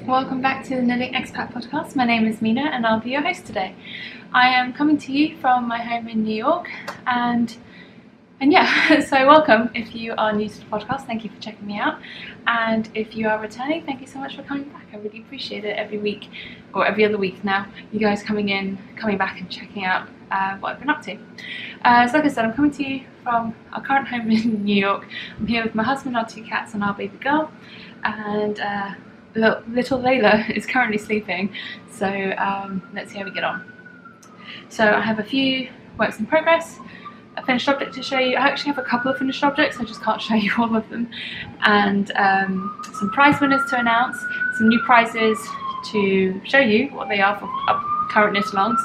Welcome back to the Knitting Expat Podcast. My name is Mina and I'll be your host today. I am coming to you from my home in New York and so welcome. If you are new to the podcast, thank you for checking me out, and if you are returning, thank you so much for coming back. I really appreciate it every week, or every other week now, you guys coming back and checking out what I've been up to. So like I said, I'm coming to you from our current home in New York. I'm here with my husband, our 2 cats and our baby girl, and little Layla is currently sleeping, so let's see how we get on. So I have a few works in progress, a finished object to show you. I actually have a couple of finished objects, I just can't show you all of them, and some prize winners to announce, some new prizes to show you what they are for current knit-alongs,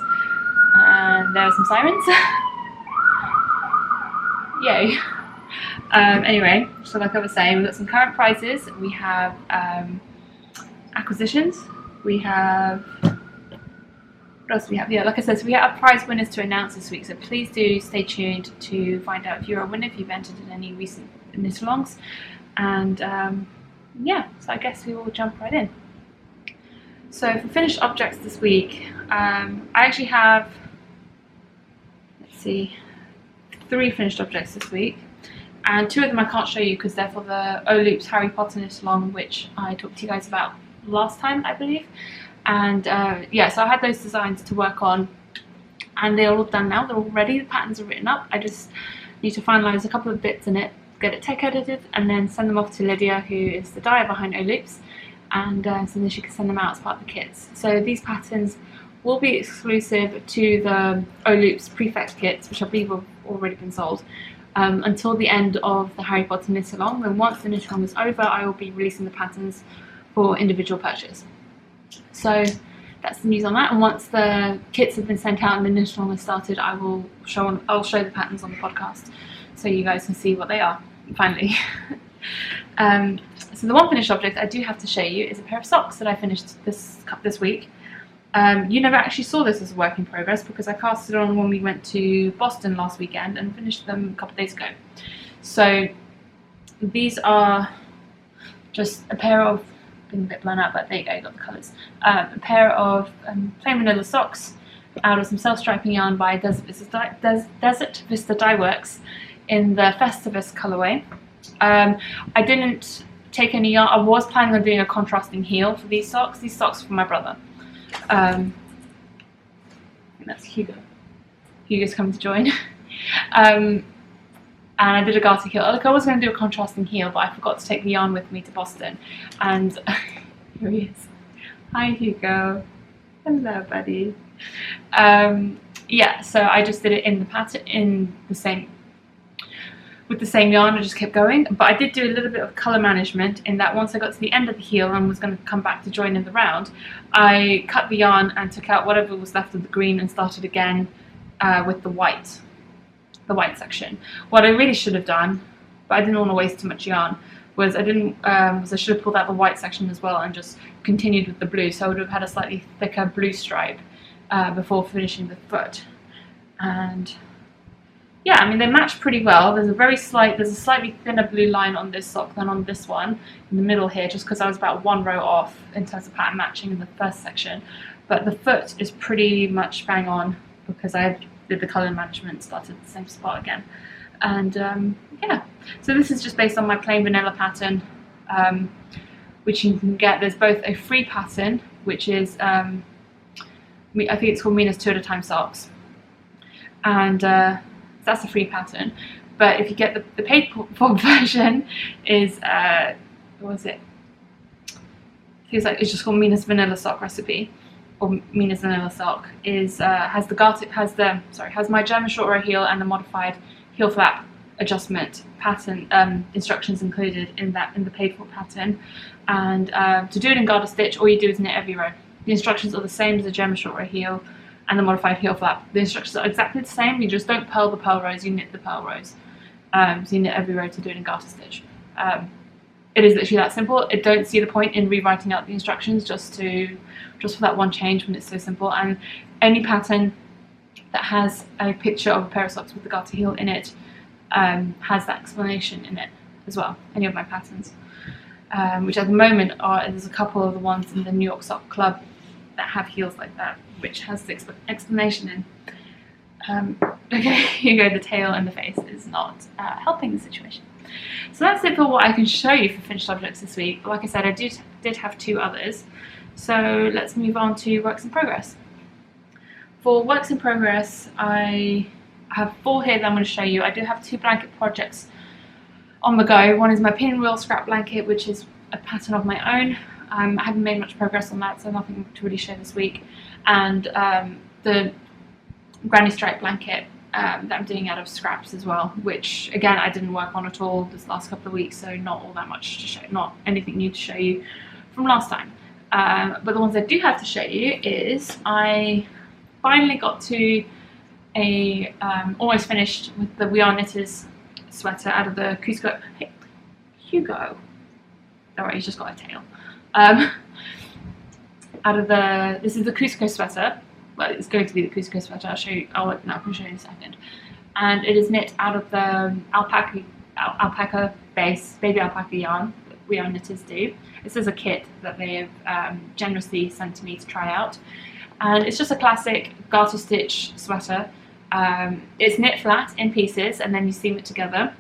and there are some sirens. Yay. Anyway, so like I was saying, we've got some current prizes, we have acquisitions, we have, what else do we have? Yeah, like I said, so we have prize winners to announce this week, so please do stay tuned to find out if you're a winner, if you've entered in any recent knit-alongs, and so I guess we will jump right in. So for finished objects this week, I actually have, 3 finished objects this week, and 2 of them I can't show you because they're for the O-Loops Harry Potter knit-along, which I talked to you guys about last time, I believe. And so I had those designs to work on, and they're all done now, they're all ready, the patterns are written up. I just need to finalise a couple of bits in it, get it tech edited, and then send them off to Lydia, who is the dyer behind O-Loops, and so then she can send them out as part of the kits. So these patterns will be exclusive to the O-Loops Prefect kits, which I believe have already been sold, until the end of the Harry Potter knit-along. Then once the knit-along is over, I will be releasing the patterns for individual purchase. So that's the news on that, and once the kits have been sent out and the knit-along has started, I'll show the patterns on the podcast so you guys can see what they are, finally. So the one finished object I do have to show you is a pair of socks that I finished this week. You never actually saw this as a work in progress because I cast it on when we went to Boston last weekend and finished them a couple of days ago. So these are just a pair of, been a bit blown out, but there you go, you got the colours. A pair of plain vanilla socks out of some self-striping yarn by Desert Vista Dye Works in the Festivus colourway. I didn't take any yarn. I was planning on doing a contrasting heel for these socks. These socks are for my brother. And that's Hugo. Hugo's coming to join. And I did a garter heel. Look, I was going to do a contrasting heel, but I forgot to take the yarn with me to Boston. And here he is. Hi, Hugo. Hello, buddy. So I just did it in the pattern, with the same yarn. I just kept going. But I did do a little bit of colour management in that once I got to the end of the heel and was going to come back to join in the round, I cut the yarn and took out whatever was left of the green and started again with the white section. What I really should have done, but I didn't want to waste too much yarn, was I should have pulled out the white section as well and just continued with the blue, so I would have had a slightly thicker blue stripe before finishing the foot. And yeah, I mean, they match pretty well. There's a slightly thinner blue line on this sock than on this one in the middle here, just because I was about 1 row off in terms of pattern matching in the first section, but the foot is pretty much bang on because I did the colour management, started at the same spot again. And so this is just based on my plain vanilla pattern, which you can get. There's both a free pattern, which is I think it's called Mina's 2 at a time socks, and that's a free pattern. But if you get the paid for version, is what was it? It's just called Mina's Vanilla Sock Recipe, or Mina's Vanilla Sock. Has my German short row heel and the modified heel flap adjustment pattern instructions included in the paid for pattern. And to do it in garter stitch, all you do is knit every row. The instructions are the same as the German short row heel and the modified heel flap. The instructions are exactly the same. You just don't purl the purl rows, you knit the purl rows. So you knit every row to do it in garter stitch. It is literally that simple. I don't see the point in rewriting out the instructions just for that one change when it's so simple. And any pattern that has a picture of a pair of socks with the garter heel in it has that explanation in it as well. Any of my patterns. which at the moment there's a couple of the ones in the New York Sock Club that have heels like that, which has the explanation in. Okay, here you go, the tail and the face is not helping the situation. So that's it for what I can show you for finished objects this week. But like I said, I did have 2 others. So let's move on to works in progress. For works in progress, I have 4 here that I'm going to show you. I do have 2 blanket projects on the go. One is my pinwheel scrap blanket, which is a pattern of my own. I haven't made much progress on that, so nothing to really show this week. And the granny stripe blanket that I'm doing out of scraps as well, which again I didn't work on at all this last couple of weeks, so not all that much to show, not anything new to show you from last time. But the ones I do have to show you is I finally got to a almost finished with the We Are Knitters sweater out of the Cusco. Hey, Hugo. Alright, he's just got a tail. This is the Cusco sweater. Well, it's going to be the Cusco sweater. I'll show you. I'll open up and show you in a second. And it is knit out of the alpaca base, baby alpaca yarn that We Are Knitters do. This is a kit that they have generously sent to me to try out, and it's just a classic garter stitch sweater. It's knit flat in pieces, and then you seam it together,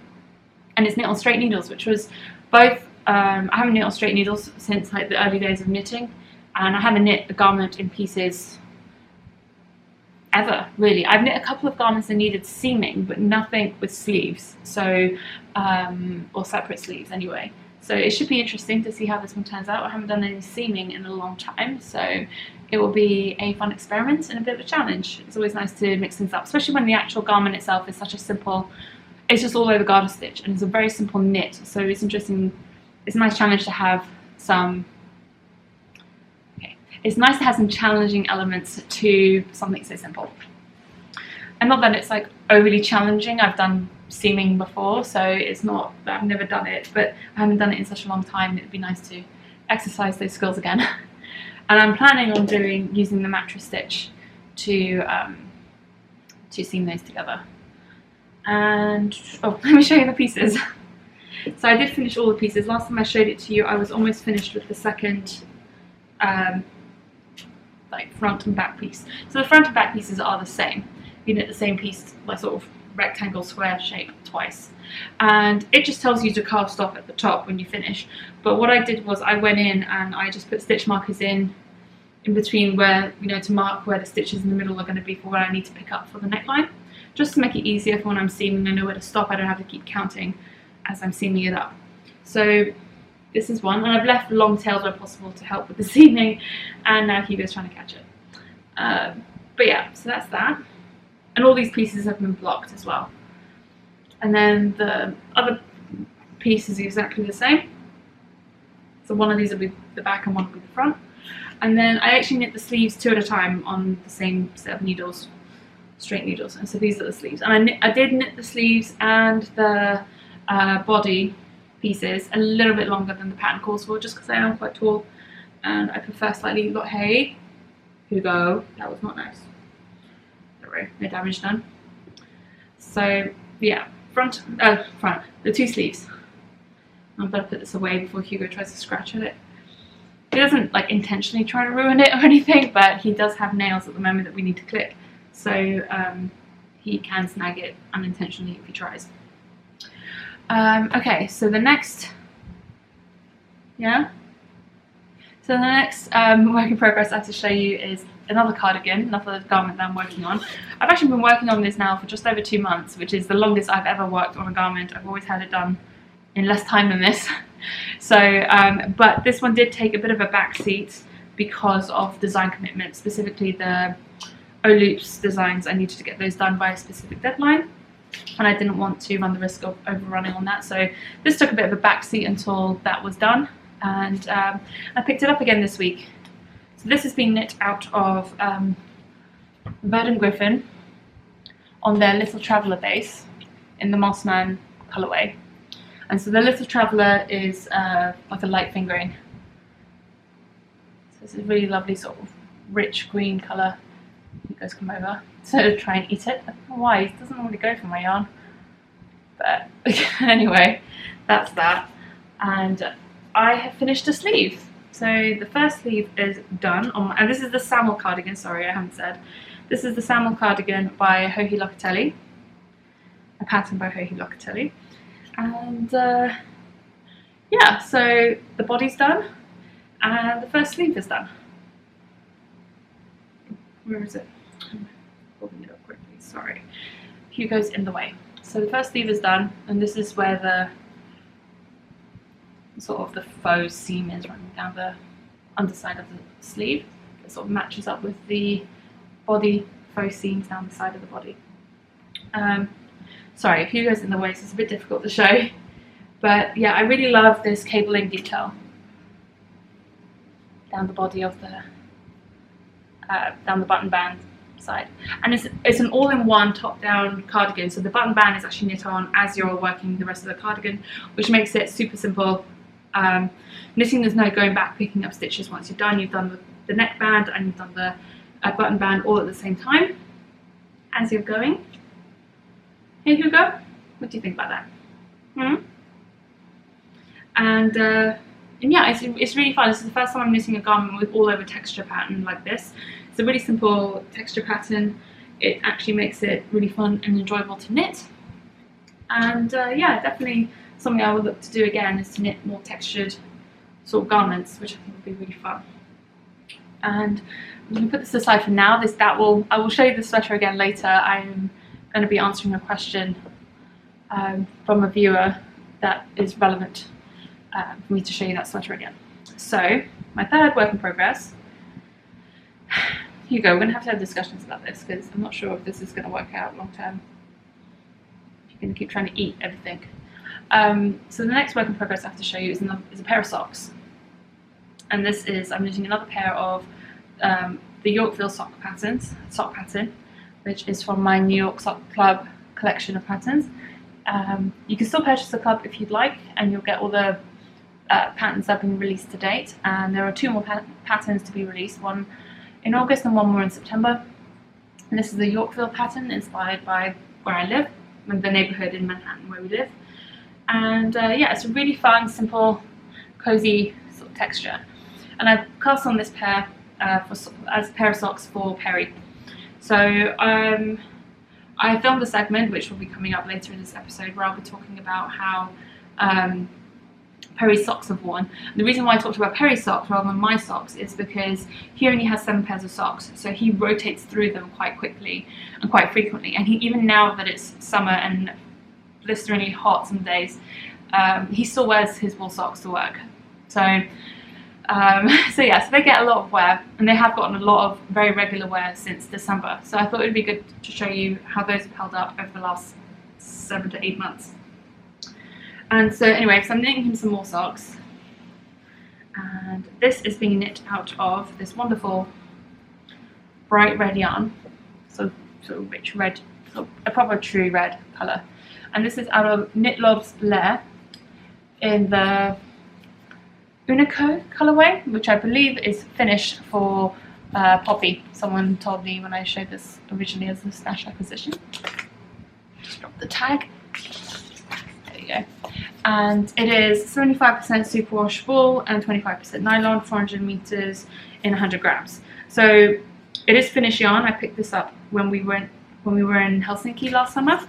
and it's knit on straight needles, which was both. I haven't knit on straight needles since like the early days of knitting, and I haven't knit a garment in pieces ever, really. I've knit a couple of garments that needed seaming, but nothing with sleeves, so or separate sleeves anyway. So it should be interesting to see how this one turns out. I haven't done any seaming in a long time, so it will be a fun experiment and a bit of a challenge. It's always nice to mix things up, especially when the actual garment itself is such a simple, it's just all over garter stitch, and it's a very simple knit, so it's interesting. It's a nice challenge to have some, it's nice to have some challenging elements to something so simple. And not that it's like overly challenging. I've done seaming before, so it's not that I've never done it, but I haven't done it in such a long time. It'd be nice to exercise those skills again. And I'm planning on using the mattress stitch to seam those together. And oh, let me show you the pieces. So I did finish all the pieces. Last time I showed it to you, I was almost finished with the second like front and back piece. So the front and back pieces are the same. You knit the same piece, like sort of rectangle square shape twice, and it just tells you to cast off at the top when you finish. But what I did was I went in and I just put stitch markers in between where, you know, to mark where the stitches in the middle are going to be for where I need to pick up for the neckline, just to make it easier for when I'm seaming. I know where to stop. I don't have to keep counting as I'm seaming it up. So this is one, and I've left long tails where possible to help with the seaming, and now Hugo's trying to catch it. But yeah, so that's that. And all these pieces have been blocked as well. And then the other piece is exactly the same. So one of these will be the back and one will be the front. And then I actually knit the sleeves 2 at a time on the same set of needles, straight needles. And so these are the sleeves. And I did knit the sleeves and the body pieces a little bit longer than the pattern calls for, just because I am quite tall and I prefer slightly. Hey, Hugo, that was not nice. No damage done. So yeah, front, the 2 sleeves. I'm going to put this away before Hugo tries to scratch at it. He doesn't like intentionally try to ruin it or anything, but he does have nails at the moment that we need to clip, so he can snag it unintentionally if he tries. Okay, so the next, So the next work in progress I have to show you is another cardigan, another garment that I'm working on. I've actually been working on this now for just over 2 months, which is the longest I've ever worked on a garment. I've always had it done in less time than this. So, but this one did take a bit of a backseat because of design commitment, specifically the O-loops designs. I needed to get those done by a specific deadline, and I didn't want to run the risk of overrunning on that. So this took a bit of a backseat until that was done, and I picked it up again this week. So this has been knit out of Bird and Griffin on their Little Traveller base in the Mossman colourway. And so the Little Traveller is like a light fingering. So it's a really lovely sort of rich green colour. You guys come over to try and eat it. I don't know why, it doesn't really go for my yarn. But anyway, that's that. And I have finished a sleeve. So the first sleeve is done, and this is the Samuel cardigan, sorry I haven't said. This is the Samuel cardigan by Johi Locatelli, a pattern by Johi Locatelli. And yeah, so the body's done, and the first sleeve is done. Where is it? I'm holding it up quickly, sorry. Hugo's in the way. So the first sleeve is done, and this is where the sort of the faux seam is running down the underside of the sleeve. It sort of matches up with the body faux seams down the side of the body. Sorry, if Hugo's in the way, so it's a bit difficult to show. But yeah, I really love this cabling detail down the body of the down the button band side, and it's an all-in-one top-down cardigan. So the button band is actually knit on as you're working the rest of the cardigan, which makes it super simple. Knitting, there's no going back picking up stitches once you've done. You've done the neck band and you've done the button band all at the same time as you're going. Here you go. What do you think about that? And yeah, it's really fun. This is the first time I'm knitting a garment with all over texture pattern like this. It's a really simple texture pattern. It actually makes it really fun and enjoyable to knit. And yeah, definitely something I would look to do again is to knit more textured sort of garments, which I think would be really fun. And I'm going to put this aside for now. I will show you the sweater again later. I'm going to be answering a question from a viewer that is relevant for me to show you that sweater again. So my third work in progress. Hugo, we're going to have discussions about this because I'm not sure if this is going to work out long term. You're going to keep trying to eat everything. So the next work in progress I have to show you is a pair of socks. And this is, I'm using another pair of the Yorkville sock pattern, which is from my New York Sock Club collection of patterns. You can still purchase the club if you'd like, and you'll get all the patterns that have been released to date. And there are 2 more patterns to be released, one in August and one more in September. And this is the Yorkville pattern, inspired by where I live, the neighbourhood in Manhattan where we live. And yeah, it's a really fun, simple, cozy sort of texture. And I've cast on this pair as a pair of socks for Perry. So I filmed a segment which will be coming up later in this episode where I'll be talking about how Perry's socks have worn. The reason why I talked about Perry's socks rather than my socks is because he only has 7 pairs of socks, so he rotates through them quite quickly and quite frequently. And even now that it's summer and blisteringly hot some days, he still wears his wool socks to work. So yeah, so they get a lot of wear, and they have gotten a lot of very regular wear since December. So I thought it would be good to show you how those have held up over the last 7 to 8 months. And so anyway, so I'm knitting him some more socks, and this is being knit out of this wonderful bright red yarn, sort of rich red, a proper true red colour. And this is out of Knit Lob's Lair in the Unico colourway, which I believe is Finnish for poppy. Someone told me when I showed this originally as a stash acquisition. Just drop the tag. There you go. And it is 75% superwash wool and 25% nylon, 400 meters in 100 grams. So it is Finnish yarn. I picked this up when we were in Helsinki last summer,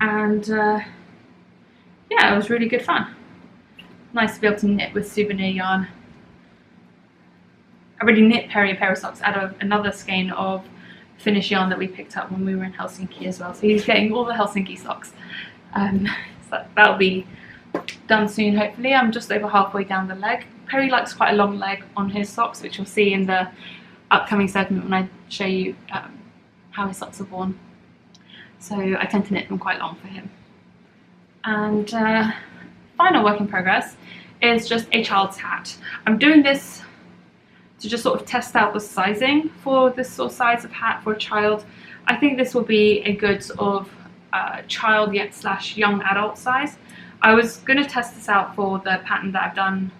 and yeah, it was really good fun. Nice to be able to knit with souvenir yarn. I already knit Perry a pair of socks out of another skein of Finnish yarn that we picked up when we were in Helsinki as well. So he's getting all the Helsinki socks. So that'll be done soon, hopefully. I'm just over halfway down the leg. Perry likes quite a long leg on his socks, which you'll see in the upcoming segment when I show you how his socks are worn. So I tend to knit them quite long for him. And final work in progress is just a child's hat. I'm doing this to just sort of test out the sizing for this sort of size of hat for a child. I think this will be a good sort of child yet / young adult size. I was going to test this out for the pattern that I've done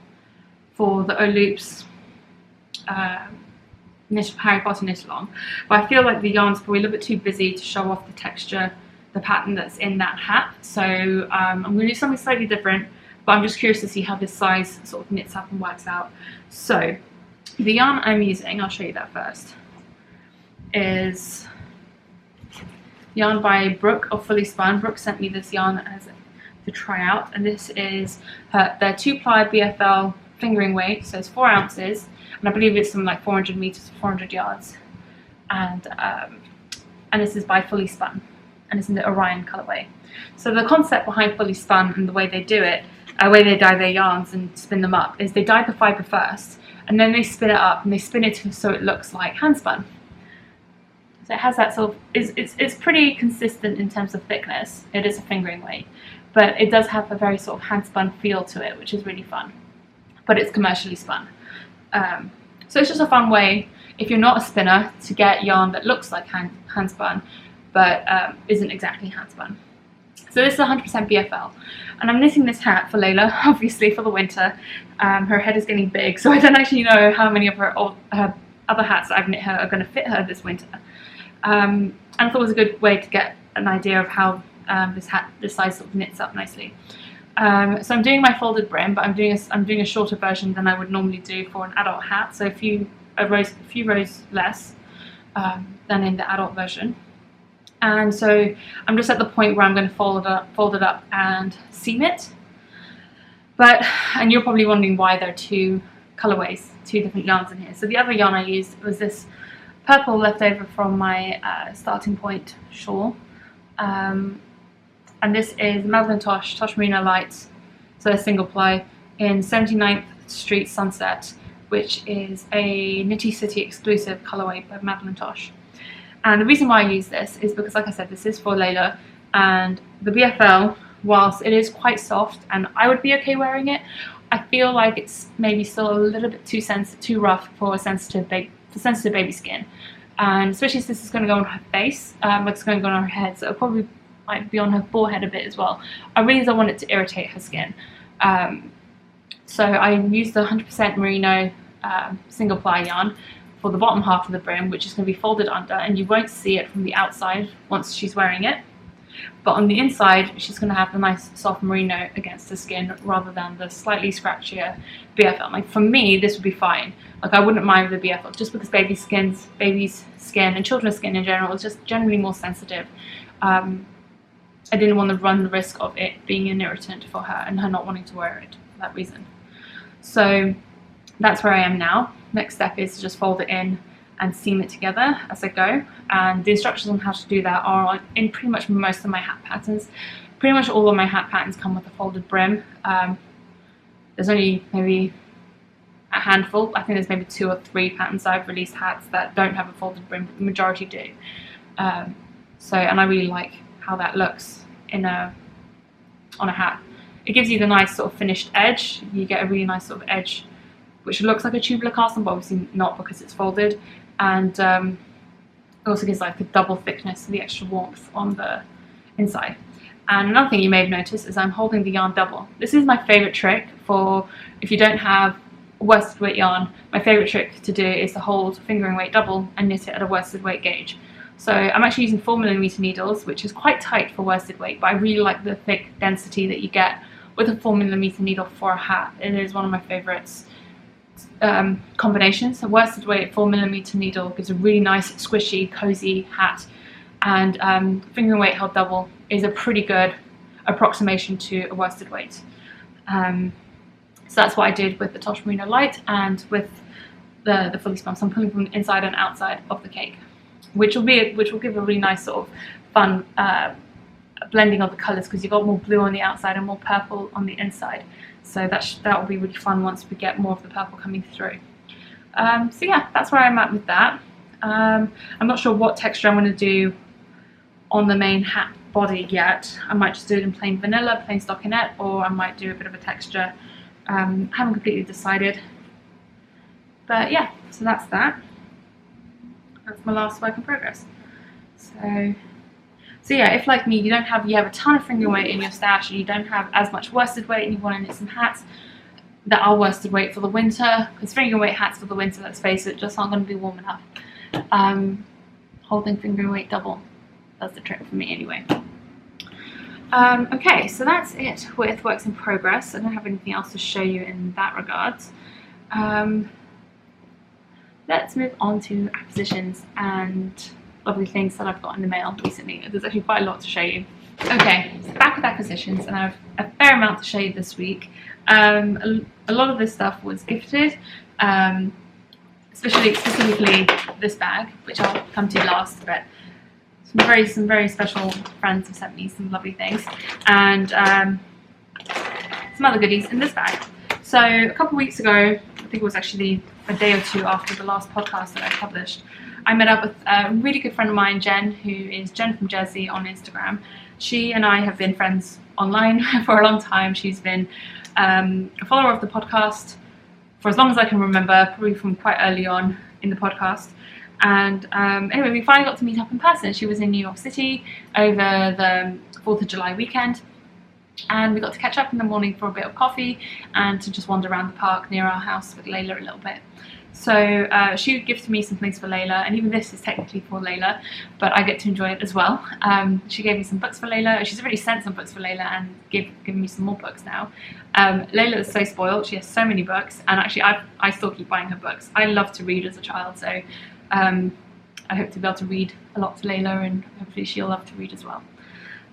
for the O-Loops Harry Potter knit along, but I feel like the yarn's probably a little bit too busy to show off the texture, the pattern that's in that hat. So I'm going to do something slightly different, but I'm just curious to see how this size sort of knits up and works out. So the yarn I'm using, I'll show you that first, is yarn by Brooke of Fully Spun. Brooke sent me this yarn as to try out, and this is their 2-ply BFL fingering weight, so it's 4 ounces, and I believe it's something like 400 meters, 400 yards, and this is by Fully Spun, and it's in the Orion colorway. So the concept behind Fully Spun and the way they do it, the way they dye their yarns and spin them up, is they dye the fibre first, and then they spin it up, and they spin it so it looks like hand spun. So it has that sort of, it's pretty consistent in terms of thickness. It is a fingering weight, but it does have a very sort of hand spun feel to it, which is really fun. But it's commercially spun. So it's just a fun way, if you're not a spinner, to get yarn that looks like hand spun, but isn't exactly hand spun. So this is 100% BFL, and I'm knitting this hat for Layla, obviously for the winter. Her head is getting big, so I don't actually know how many of her other hats that I've knit her are going to fit her this winter. And I thought it was a good way to get an idea of how this size sort of knits up nicely. So I'm doing my folded brim, but I'm doing a shorter version than I would normally do for an adult hat. So a few rows less than in the adult version. And so I'm just at the point where I'm going to fold it up and seam it. And you're probably wondering why there are 2 colorways, 2 different yarns in here. So the other yarn I used was this purple left over from my starting point shawl, and this is Madeline Tosh Merino Light, so a single ply in 79th Street Sunset, which is a Nitty City exclusive colorway by Madeline Tosh. And the reason why I use this is because, like I said, this is for Layla, and the BFL, whilst it is quite soft and I would be okay wearing it, I feel like it's maybe still a little bit too rough for sensitive baby skin, and especially since it's going to go on her face, it's going to go on her head, so it probably might be on her forehead a bit as well. I really don't want it to irritate her skin, so I used the 100% merino single ply yarn for the bottom half of the brim, which is going to be folded under, and you won't see it from the outside once she's wearing it, but on the inside she's going to have the nice soft merino against the skin rather than the slightly scratchier BFL. Like, for me, this would be fine. Like, I wouldn't mind the BFL, just because baby's skin and children's skin in general is just generally more sensitive. I didn't want to run the risk of it being an irritant for her and her not wanting to wear it for that reason. So that's where I am now. Next step is to just fold it in and seam it together as I go, and the instructions on how to do that are in pretty much most of my hat patterns. Pretty much all of my hat patterns come with a folded brim. There's only maybe a handful, I think there's maybe 2 or 3 patterns I've released hats that don't have a folded brim, but the majority do. And I really like how that looks on a hat. It gives you the nice sort of finished edge. You get a really nice sort of edge which looks like a tubular cast on, but obviously not because it's folded, and it also gives like the double thickness, the extra warmth on the inside. And another thing you may have noticed is I'm holding the yarn double. This is my favourite trick for if you don't have worsted weight yarn. My favourite trick to do is to hold fingering weight double and knit it at a worsted weight gauge. So I'm actually using 4mm needles, which is quite tight for worsted weight, but I really like the thick density that you get with a 4mm needle for a hat. It is one of my favourites. Combinations. So worsted weight 4mm needle gives a really nice, squishy, cozy hat, and fingering weight held double is a pretty good approximation to a worsted weight. So that's what I did with the Tosh Merino Light and with the Fully Spun. So I'm pulling from the inside and outside of the cake, which will give a really nice sort of fun blending of the colours, because you've got more blue on the outside and more purple on the inside. So that will be really fun once we get more of the purple coming through. So yeah, that's where I'm at with that. I'm not sure what texture I'm going to do on the main hat body yet. I might just do it in plain vanilla, plain stockinette, or I might do a bit of a texture. Haven't completely decided. But yeah, so that's that. That's my last work in progress. So yeah, if like me, you have a ton of fingering weight in your stash and you don't have as much worsted weight and you want to knit some hats that are worsted weight for the winter, because fingering weight hats for the winter, let's face it, just aren't going to be warm enough. Holding fingering weight double does the trick for me anyway. Okay, so that's it with works in progress. I don't have anything else to show you in that regard. Let's move on to acquisitions and lovely things that I've got in the mail recently. There's actually quite a lot to show you. Okay, so back with acquisitions, and I have a fair amount to show you this week. A lot of this stuff was gifted, specifically this bag, which I'll come to last, but some very special friends have sent me some lovely things, and some other goodies in this bag. So a couple of weeks ago, I think it was actually a day or two after the last podcast that I published, I met up with a really good friend of mine, Jen, who is Jen from Jersey on Instagram. She and I have been friends online for a long time. She's been a follower of the podcast for as long as I can remember, probably from quite early on in the podcast. And anyway, we finally got to meet up in person. She was in New York City over the 4th of July weekend, and we got to catch up in the morning for a bit of coffee and to just wander around the park near our house with Layla a little bit. So she gifted me some things for Layla, and even this is technically for Layla, but I get to enjoy it as well. She gave me some books for Layla. She's already sent some books for Layla and given me some more books now. Layla is so spoiled. She has so many books, and actually I still keep buying her books. I loved to read as a child, so I hope to be able to read a lot to Layla, and hopefully she'll love to read as well.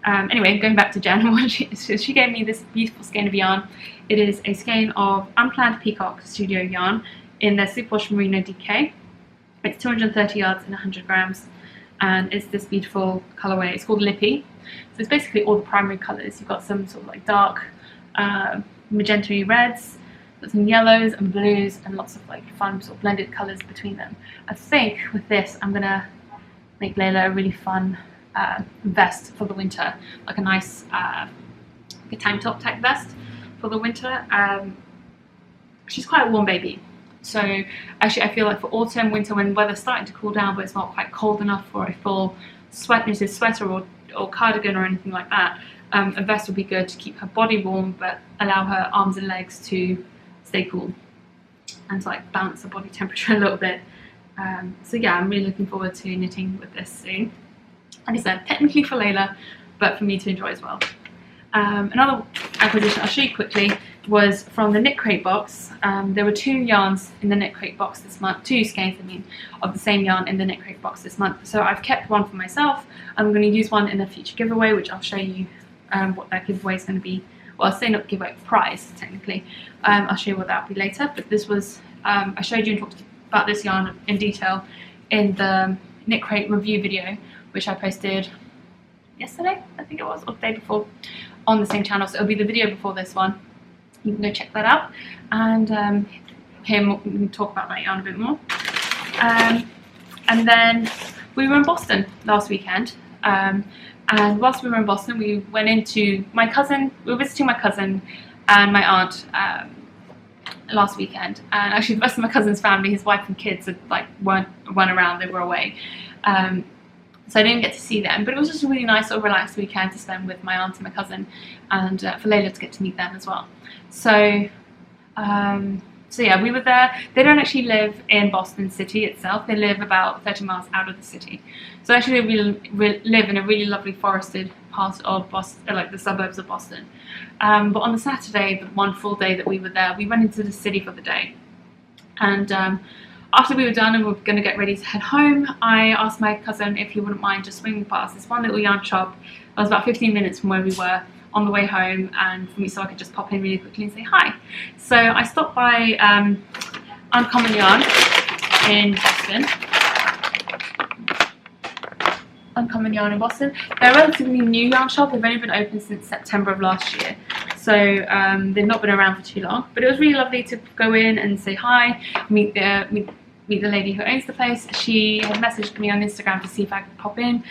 Anyway, going back to Jen, she gave me this beautiful skein of yarn. It is a skein of Unplanned Peacock Studio yarn in their Superwash Merino DK. It's 230 yards and 100 grams, and it's this beautiful colourway. It's called Lippy. So it's basically all the primary colours. You've got some sort of like dark magenta reds, got some yellows and blues, and lots of like fun sort of blended colours between them. I think with this I'm gonna make Layla a really fun vest for the winter, like a nice like a tank top type vest for the winter. She's quite a warm baby, so actually I feel like for autumn, winter, when the weather's starting to cool down but it's not quite cold enough for a full sweater or cardigan or anything like that, a vest would be good to keep her body warm but allow her arms and legs to stay cool and to like balance her body temperature a little bit. So yeah, I'm really looking forward to knitting with this soon. Like I said, technically for Layla, but for me to enjoy as well. Another acquisition I'll show you quickly was from the Knit Crate box. There were 2 yarns in the Knit Crate box this month, 2 skeins I mean, of the same yarn in the Knit Crate box this month. So I've kept one for myself. I'm going to use one in a future giveaway, which I'll show you what that giveaway is going to be. Well, I'll say not giveaway, prize technically. I'll show you what that will be later. But this was, I showed you and talked about this yarn in detail in the Knit Crate review video, which I posted yesterday, I think it was, or the day before, on the same channel. So it'll be the video before this one. You can go check that out and hear more, we can talk about that yarn a bit more. And then we were in Boston last weekend, and whilst we were in Boston, we went into we were visiting my cousin and my aunt last weekend. And actually the rest of my cousin's family, his wife and kids, weren't around, they were away. So I didn't get to see them, but it was just a really nice sort of relaxed weekend to spend with my aunt and my cousin, and for Layla to get to meet them as well. So yeah, we were there. They don't actually live in Boston City itself. They live about 30 miles out of the city. So actually we live in a really lovely forested part of Boston, like the suburbs of Boston. But on the Saturday, the one full day that we were there, we went into the city for the day. And after we were done and we were going to get ready to head home, I asked my cousin if he wouldn't mind just swinging past this one little yarn shop. It was about 15 minutes from where we were on the way home, and for me, so I could just pop in really quickly and say hi. So I stopped by Uncommon Yarn in Boston. Uncommon Yarn in Boston. They're a relatively new yarn shop. They've only been open since September of last year. So they've not been around for too long. But it was really lovely to go in and say hi, meet the lady who owns the place. She had messaged me on Instagram to see if I could pop in.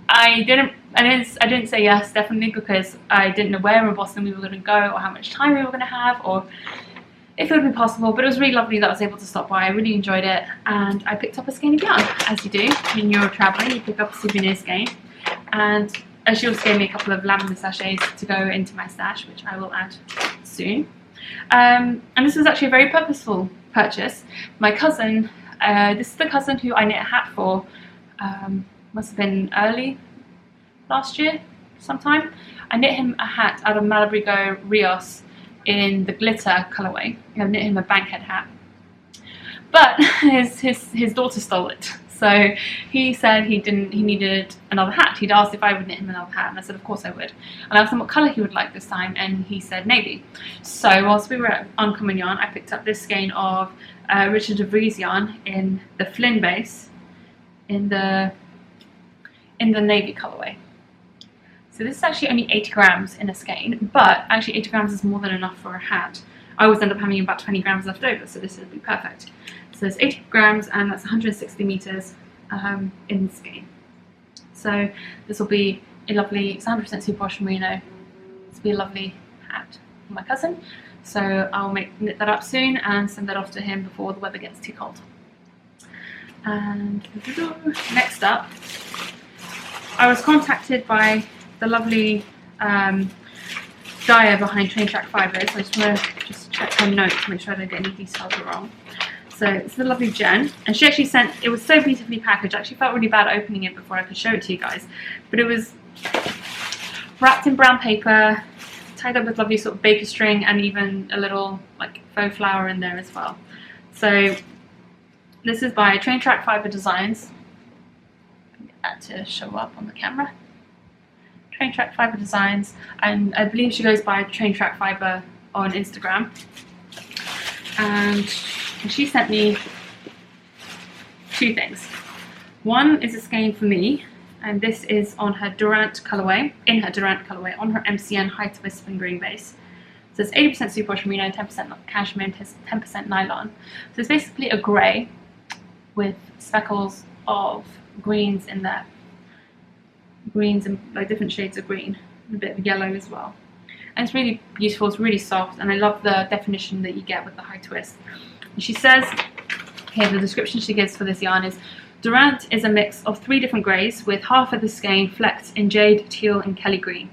I didn't say yes, definitely, because I didn't know where in Boston we were going to go or how much time we were going to have or if it would be possible. But it was really lovely that I was able to stop by. I really enjoyed it, and I picked up a skein of yarn, as you do when you're traveling. You pick up a souvenir skein, and she also gave me a couple of lavender sachets to go into my stash, which I will add soon. And this was actually a very purposeful purchase. My cousin, this is the cousin who I knit a hat for, must have been early last year, sometime. I knit him a hat out of Malabrigo Rios in the glitter colourway. I knit him a bankhead hat, but his daughter stole it. So he said he needed another hat. He'd asked if I would knit him another hat, and I said of course I would. And I asked him what colour he would like this time, and he said navy. So whilst we were at Uncommon Yarn, I picked up this skein of Richard de Vries yarn in the Flynn base in the navy colourway. So this is actually only 80 grams in a skein, but actually 80 grams is more than enough for a hat. I always end up having about 20 grams left over, so this would be perfect. So it's 80 grams and that's 160 meters in the skein. So this will be a lovely, it's 100% superwash merino. This will be a lovely hat for my cousin. So I'll knit that up soon and send that off to him before the weather gets too cold. And next up, I was contacted by the lovely dyer behind Train Track Fibres. I just want to check her notes to make sure I don't get any details wrong. So it's the lovely Jen, and she actually sent, it was so beautifully packaged. I actually felt really bad opening it before I could show it to you guys, but it was wrapped in brown paper, tied up with lovely sort of baker string, and even a little like faux flower in there as well. So this is by Train Track Fibre Designs. Get that to show up on the camera. Train Track Fibre Designs, and I believe she goes by Train Track Fibre on Instagram. And she sent me two things. One is a skein for me, and this is on her Durant colourway, on her MCN high twist spin green base. So it's 80% superwash merino, 10% cashmere, and 10% nylon. So it's basically a grey with speckles of greens in there. Greens and like different shades of green, and a bit of yellow as well. And it's really beautiful, it's really soft, and I love the definition that you get with the high twist. And she says, here the description she gives for this yarn is, Durant is a mix of 3 different greys with half of the skein flecked in jade, teal and Kelly green.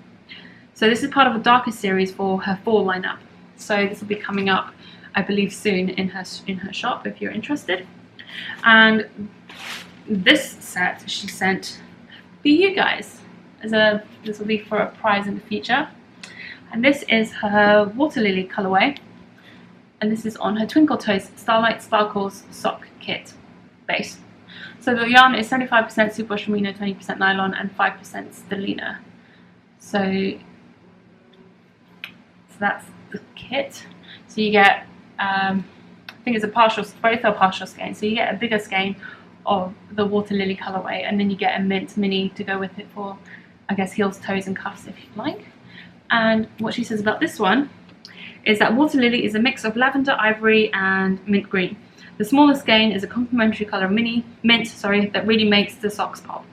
So this is part of a darker series for her fall lineup. So this will be coming up, I believe, soon in her shop if you're interested. And this set she sent for you guys. This will be for a prize in the future. And this is her Water Lily colourway. And this is on her Twinkle Toes Starlight Sparkles sock kit base. So the yarn is 75% superwash merino, 20% nylon, and 5% stellina. So that's the kit. So you get, I think it's both are partial skein. So you get a bigger skein of the Water Lily colourway, and then you get a mint mini to go with it for, I guess, heels, toes, and cuffs if you'd like. And what she says about this one is that Water Lily is a mix of lavender, ivory, and mint green. The smaller skein is a complementary colour mint, that really makes the socks pop.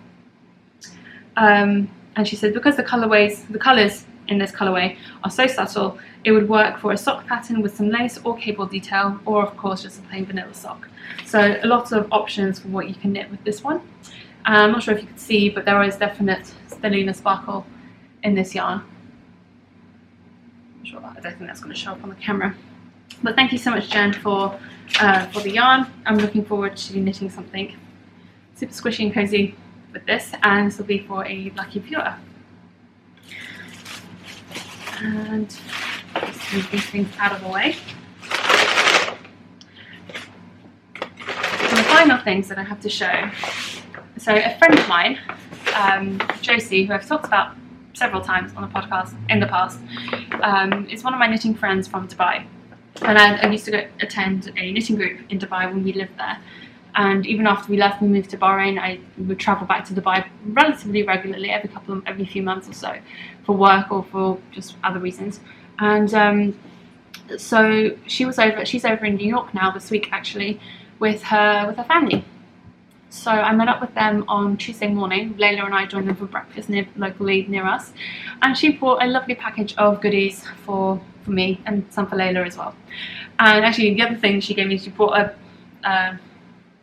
And she said because the colours in this colourway are so subtle, it would work for a sock pattern with some lace or cable detail, or of course just a plain vanilla sock. So a lot of options for what you can knit with this one. I'm not sure if you could see, but there is definite stellina sparkle in this yarn. I don't think that's going to show up on the camera. But thank you so much, Jen, for the yarn. I'm looking forward to knitting something super squishy and cozy with this, and this will be for a lucky viewer. And just move these things out of the way. So the final things that I have to show. So a friend of mine, Josie, who I've talked about several times on the podcast in the past, is one of my knitting friends from Dubai. And I used to attend a knitting group in Dubai when we lived there. And even after we left, we moved to Bahrain, I would travel back to Dubai relatively regularly, every few months or so, for work or for just other reasons. And so she's over in New York now this week actually with her family. So I met up with them on Tuesday morning. Layla and I joined them for breakfast locally near us, and she brought a lovely package of goodies for me and some for Layla as well. And actually the other thing she gave me, she brought a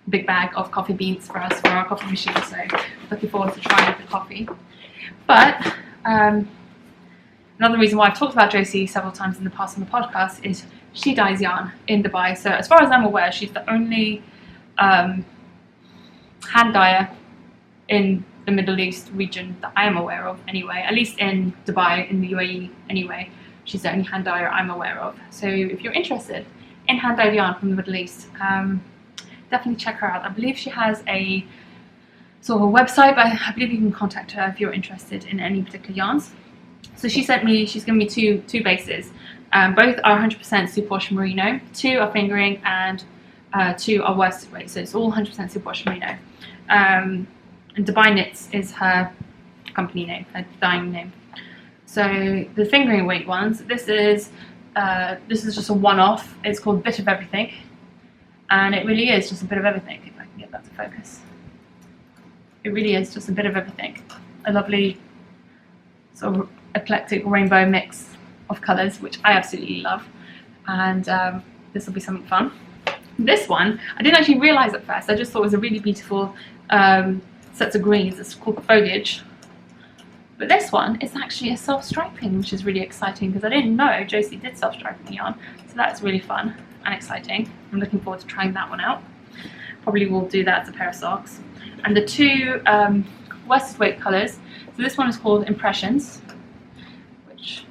big bag of coffee beans for us for our coffee machine, so looking forward to trying the coffee. But another reason why I've talked about Josie several times in the past on the podcast is she dyes yarn in Dubai. So as far as I'm aware, she's the only hand dyer in the Middle East region that I am aware of anyway, at least in Dubai, in the UAE anyway. She's the only hand dyer I'm aware of. So if you're interested in hand dyed yarn from the Middle East, definitely check her out. I believe she has a sort of a website, but I believe you can contact her if you're interested in any particular yarns. So she's given me two bases. Both are 100% superwash merino, 2 are fingering, and 2 are worsted weight. So it's all 100% superwash merino. And Dubai Knits is her company name, her dyeing name. So the fingering weight ones, this is just a one-off. It's called Bit of Everything, and it really is just a bit of everything. If I can get that to focus, it really is just a bit of everything. A lovely sort of eclectic rainbow mix of colours, which I absolutely love, and this will be something fun. This one I didn't actually realise at first. I just thought it was a really beautiful sets of greens. It's called Foliage. But this one is actually a self-striping, which is really exciting because I didn't know Josie did self-striping yarn. So that's really fun and exciting. I'm looking forward to trying that one out. Probably will do that as a pair of socks. And the 2 worsted weight colours. So this one is called Impressions, which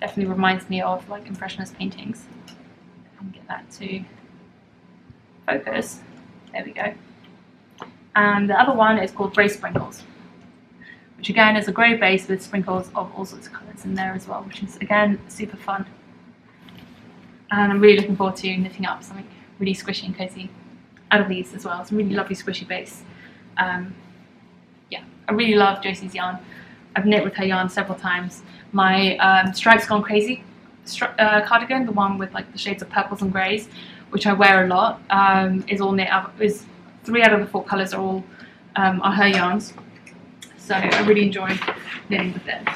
definitely reminds me of like Impressionist paintings. I can get that to focus. There we go. And the other one is called Grey Sprinkles, which again is a grey base with sprinkles of all sorts of colours in there as well, which is again super fun. And I'm really looking forward to knitting up something really squishy and cosy out of these as well. It's a really lovely squishy base. Yeah, I really love Josie's yarn. I've knit with her yarn several times. My Stripes Gone Crazy cardigan, the one with like the shades of purples and greys, which I wear a lot, is all knit up. 3 out of the 4 colours are all are her yarns. So I really enjoy knitting with it.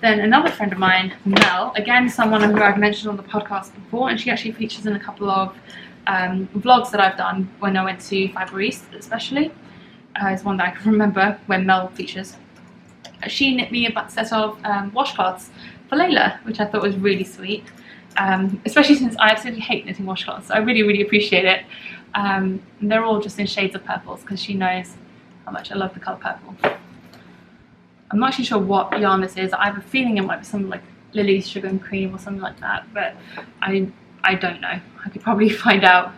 Then another friend of mine, Mel, again someone who I've mentioned on the podcast before, and she actually features in a couple of vlogs that I've done when I went to Fibre East especially. Is one that I can remember when Mel features. She knit me a set of washcloths for Layla, which I thought was really sweet, especially since I absolutely hate knitting washcloths. So I really, really appreciate it. They're all just in shades of purples because she knows how much I love the colour purple. I'm not actually sure what yarn this is. I have a feeling it might be something like Lily's Sugar and Cream or something like that, but I don't know. I could probably find out.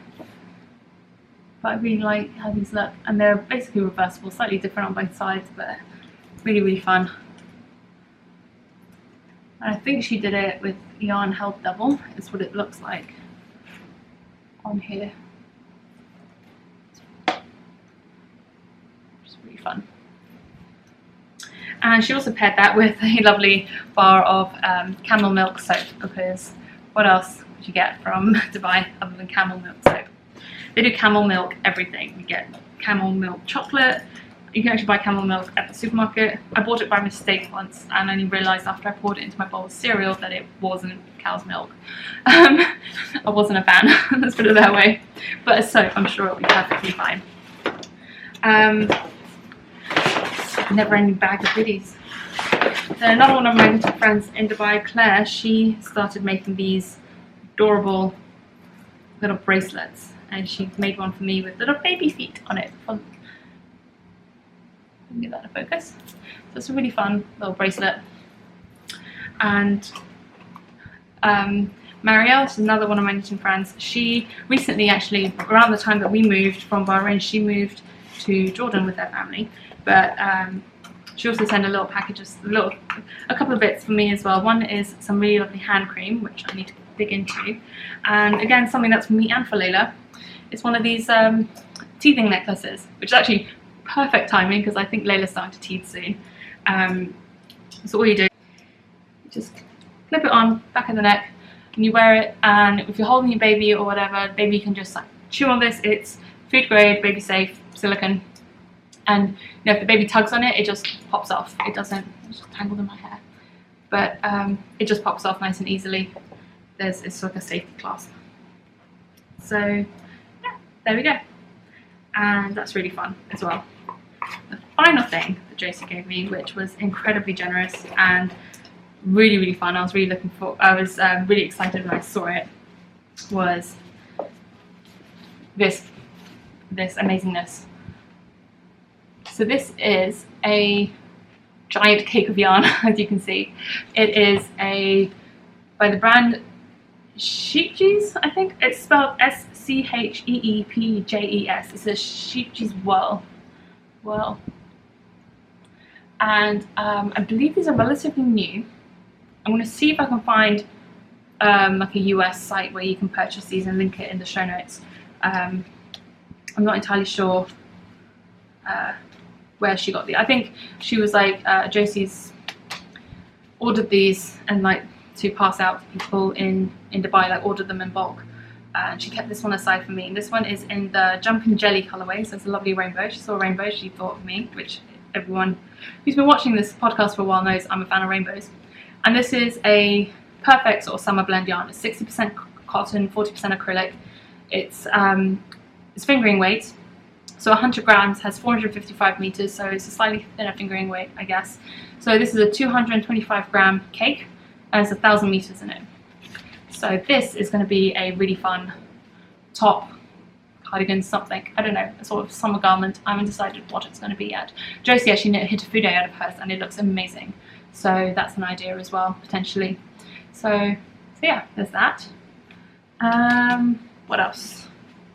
But I really like how these look, and they're basically reversible, slightly different on both sides, but really, really fun. And I think she did it with yarn held double, is what it looks like on here. It's really fun. And she also paired that with a lovely bar of camel milk soap, because what else would you get from Dubai other than camel milk soap? They do camel milk everything. You get camel milk chocolate. You can actually buy camel milk at the supermarket. I bought it by mistake once and only realised after I poured it into my bowl of cereal that it wasn't cow's milk. I wasn't a fan, let's put it that way. But as soap, I'm sure it'll be perfectly fine. Never-ending bag of goodies. Then another one of my little friends in Dubai, Claire, she started making these adorable little bracelets, and she made one for me with little baby feet on it. Get that to focus. So it's a really fun little bracelet. And Marielle is another one of my knitting friends. She recently, actually, around the time that we moved from Bahrain, she moved to Jordan with her family. But she also sent a little package of a couple of bits for me as well. One is some really lovely hand cream, which I need to dig into, and again something that's for me and for Layla. It's one of these teething necklaces, which is actually perfect timing because I think Layla's starting to teeth soon. So all you do, you just clip it on back of the neck, and you wear it. And if you're holding your baby or whatever, baby can just like chew on this. It's food grade, baby safe, silicone. And you know, if the baby tugs on it, it just pops off. It doesn't, it's just tangled in my hair. But it just pops off nice and easily. It's like a safety clasp. So yeah, there we go. And that's really fun as well. The final thing that Josie gave me, which was incredibly generous and really, really fun, I was really really excited when I saw it, was this amazingness. So this is a giant cake of yarn, as you can see. It is by the brand Sheepjes, I think. It's spelled Scheepjes. It's a Sheepjes whirl. And I believe these are relatively new. I'm going to see if I can find like a US site where you can purchase these and link it in the show notes. I'm not entirely sure where she got these. I think she was like, Josie's ordered these and like to pass out to people in Dubai, like ordered them in bulk. And she kept this one aside for me. And this one is in the Jumpin' Jelly colorway, so it's a lovely rainbow. She saw a rainbow, she thought of me, which everyone who's been watching this podcast for a while knows I'm a fan of rainbows. And this is a perfect sort of summer blend yarn. It's 60% cotton, 40% acrylic. It's fingering weight, so 100 grams has 455 meters, so it's a slightly thinner fingering weight, I guess. So this is a 225 gram cake, and it's 1,000 meters in it. So this is going to be a really fun top, cardigan, something, I don't know, a sort of summer garment. I haven't decided what it's going to be yet. Josie actually knit a Hitafude out of hers, and it looks amazing. So that's an idea as well, potentially. So yeah, there's that. What else?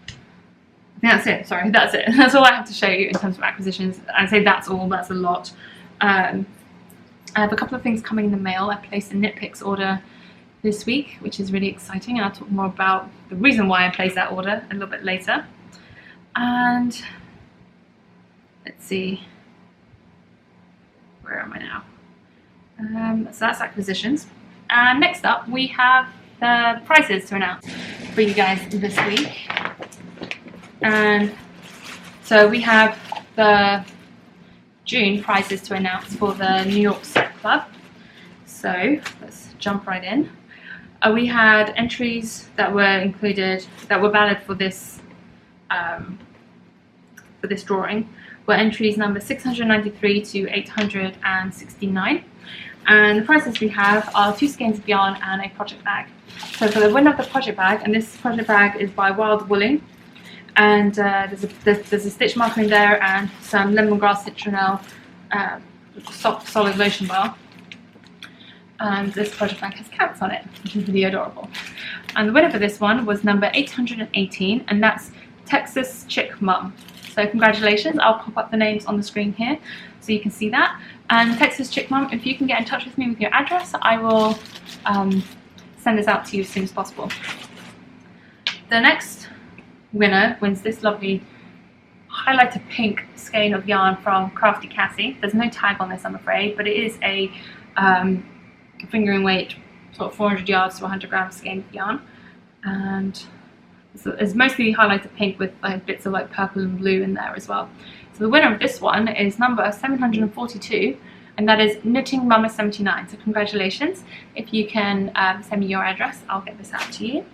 I think that's it. Sorry, that's it. That's all I have to show you in terms of acquisitions. I'd say that's all. That's a lot. I have a couple of things coming in the mail. I placed a Knit Picks order this week, which is really exciting, and I'll talk more about the reason why I placed that order a little bit later. And let's see, where am I now? So that's acquisitions. And next up, we have the prices to announce for you guys this week. And so we have the June prices to announce for the New York Sock Club. So let's jump right in. We had entries that were included, that were valid for this drawing, were entries number 693 to 869. And the prices we have are 2 skeins of yarn and a project bag. So for the winner of the project bag, and this project bag is by Wild Wooling, and there's a stitch marker in there and some lemongrass citronelle soft solid lotion bar. And this project bag has cats on it, which is really adorable. And the winner for this one was number 818, and that's Texas Chick Mum. So congratulations, I'll pop up the names on the screen here so you can see that. And Texas Chick Mum, if you can get in touch with me with your address, I will send this out to you as soon as possible. The next winner wins this lovely highlighter pink skein of yarn from Crafty Cassie. There's no tag on this, I'm afraid, but it is a fingering weight, sort of 400 yards to 100 grams skein of yarn. And it's mostly highlighter pink with bits of like purple and blue in there as well. So the winner of this one is number 742, and that is Knitting Mama 79. So congratulations. If you can send me your address, I'll get this out to you.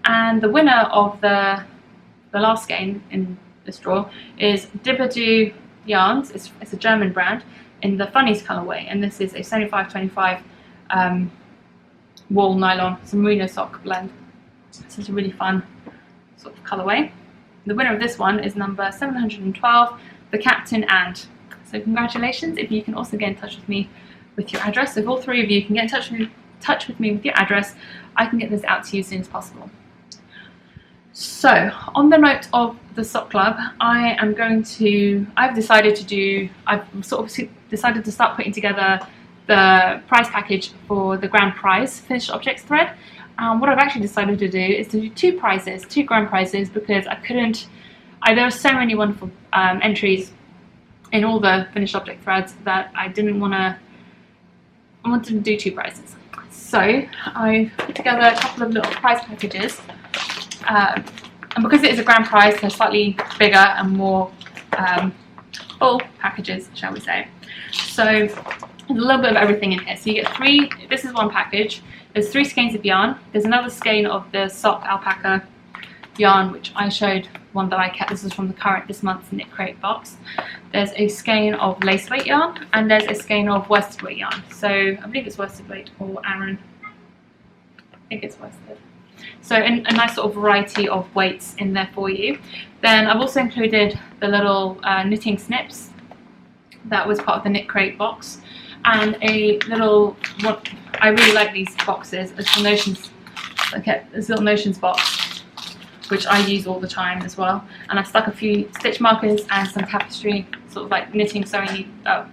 And the winner of the last skein in this draw is Dibadoo Yarns. It's a German brand in the Funnies colorway, and this is a 75-25 wool nylon. It's a merino sock blend. So it's a really fun sort of colorway. The winner of this one is number 712, the Captain And. So congratulations. If you can also get in touch with me with your address, if all 3 of you can get in touch with me with your address, I can get this out to you as soon as possible. So on the note of the sock club, I've decided to start putting together the prize package for the grand prize finished objects thread. What I've actually decided to do is to do 2 grand prizes, because there are so many wonderful entries in all the finished object threads that I wanted to do 2 prizes. So I put together a couple of little prize packages, and because it is a grand prize, they're slightly bigger and more full packages, shall we say. So there's a little bit of everything in here. So you get 3, this is one package. There's 3 skeins of yarn. There's another skein of the sock alpaca yarn, which I showed one that I kept. This is from this month's Knit Crate box. There's a skein of lace weight yarn, and there's a skein of worsted weight yarn. So I believe it's worsted weight or Aran. I think it's worsted. So a nice sort of variety of weights in there for you. Then I've also included the little knitting snips that was part of the Knit Crate box, and a little, I really like these boxes, it's the Notions, okay, this little Notions box, which I use all the time as well, and I stuck a few stitch markers and some tapestry, sort of like knitting sewing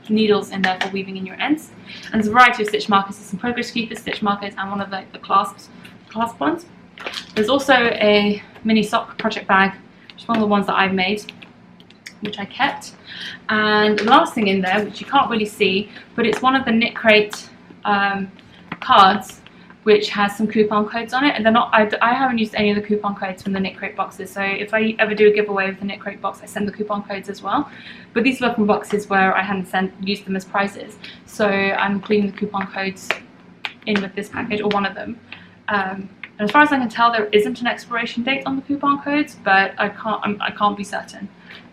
needles in there for weaving in your ends. And there's a variety of stitch markers, there's some progress keepers, stitch markers, and one of the clasp ones. There's also a mini sock project bag, which is one of the ones that I've made, which I kept. And the last thing in there, which you can't really see, but it's one of the Knit Crate cards, which has some coupon codes on it, and they're not. I haven't used any of the coupon codes from the Knit Crate boxes. So if I ever do a giveaway with the Knit Crate box, I send the coupon codes as well. But these were from boxes where I hadn't used them as prizes, so I'm including the coupon codes in with this package, or one of them. And as far as I can tell, there isn't an expiration date on the coupon codes, but I can't be certain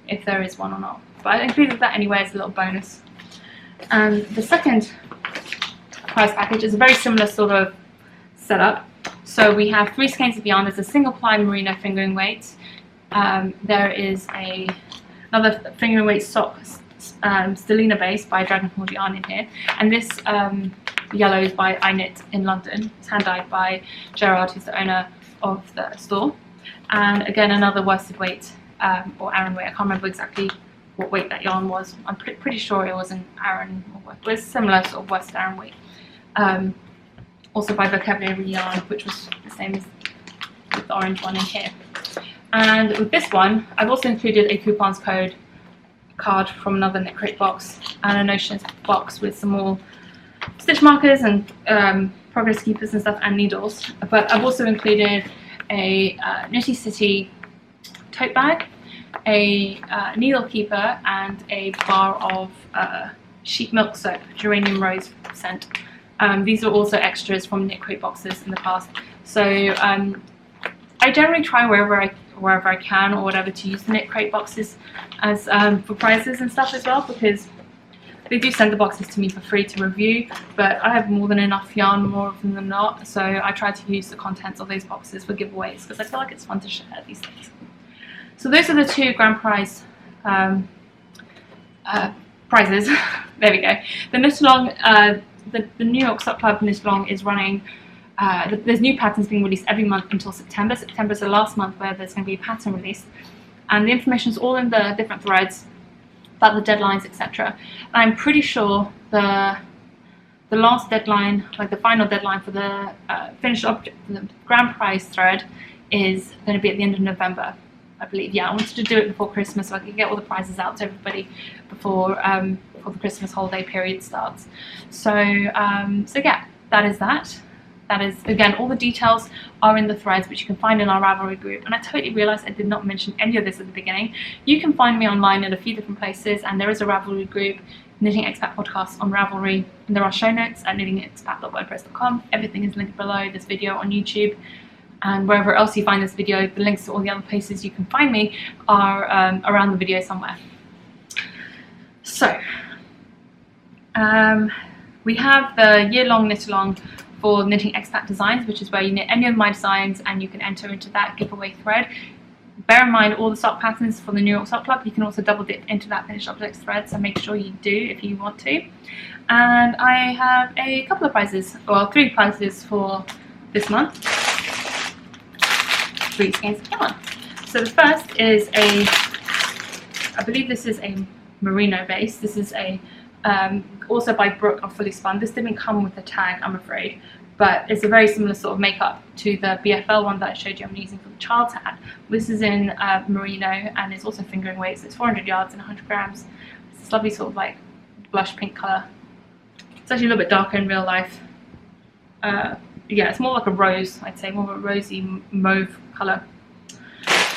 if there is one or not. But I included that anyway as a little bonus. And the second prize package is a very similar sort of setup. So we have 3 skeins of yarn. There's a single ply merino fingering weight. There is another fingering weight sock Stellina base by Dragonhoard Yarn in here, and this yellow is by I Knit in London. It's hand dyed by Gerard, who's the owner of the store. And again, another worsted weight or Aran weight. I can't remember exactly what weight that yarn was. I'm pretty sure it was an Aran, or it was similar sort of worsted Aran weight. Also by Vocabulary Yarn, which was the same as the orange one in here. And with this one, I've also included a coupons code card from another Knit Crate box and a Notions box with some more stitch markers and progress keepers and stuff, and needles. But I've also included a Knitty City tote bag, a needle keeper, and a bar of sheep milk soap, geranium rose scent. These are also extras from Knit Crate boxes in the past. So I generally try wherever I can or whatever to use the Knit Crate boxes as for prizes and stuff as well, because they do send the boxes to me for free to review, but I have more than enough yarn, more often than not, so I try to use the contents of those boxes for giveaways because I feel like it's fun to share these things. So those are the 2 grand prize prizes. There we go. The knit along, the New York Sock Club knit along is running. There's new patterns being released every month until September. September is the last month where there's going to be a pattern released, and the information is all in the different threads about the deadlines, etc. And I'm pretty sure the last deadline, like the final deadline for the finished object, the grand prize thread, is going to be at the end of November, I believe. Yeah, I wanted to do it before Christmas so I could get all the prizes out to everybody before the Christmas holiday period starts. So yeah, that is that. That is, again, all the details are in the threads, which you can find in our Ravelry group. And I totally realised I did not mention any of this at the beginning. You can find me online in a few different places, and there is a Ravelry group, Knitting Expat Podcast on Ravelry. And there are show notes at knittingexpat.wordpress.com. Everything is linked below this video on YouTube. And wherever else you find this video, the links to all the other places you can find me are around the video somewhere. So, we have the year-long knit-along for Knitting Expat Designs, which is where you knit any of my designs and you can enter into that giveaway thread. Bear in mind all the sock patterns for the New York Sock Club. You can also double dip into that finished objects thread, so make sure you do if you want to. And I have a couple of prizes, well, 3 prizes for this month. 3 skeins of yarn. So the first is I believe this is a merino base. This is a also by Brooke of Fully Spun. This didn't come with the tag, I'm afraid, but it's a very similar sort of makeup to the BFL one that I showed you I'm using for the child's hat. This is in merino and it's also fingering weight, so it's 400 yards and 100 grams. It's this lovely sort of like blush pink colour. It's actually a little bit darker in real life. Yeah, it's more like a rose, I'd say, more of a rosy mauve colour.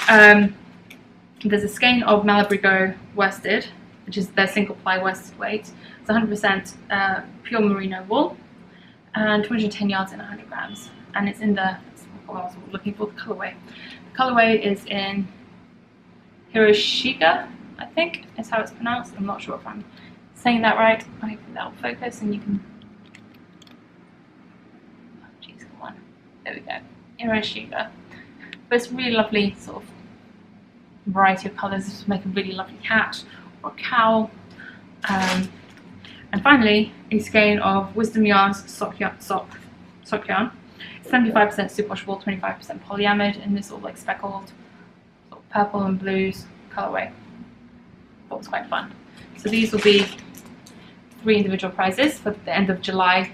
There's a skein of Malabrigo worsted, which is their single ply worsted weight. It's 100% pure merino wool and 210 yards and 100 grams. And it's in the, I was looking for the colourway. The colourway is in Hiroshige, I think is how it's pronounced. I'm not sure if I'm saying that right. I hope that'll focus and you can, oh geez, come on. There we go, Hiroshige. But it's really lovely sort of variety of colours. This would make a really lovely hat or cowl. And finally, a skein of Wisdom Yarns sock yarn, 75% superwashable, 25% polyamide in this sort of like speckled sort of purple and blues colourway. That was quite fun. So these will be 3 individual prizes for the end of July,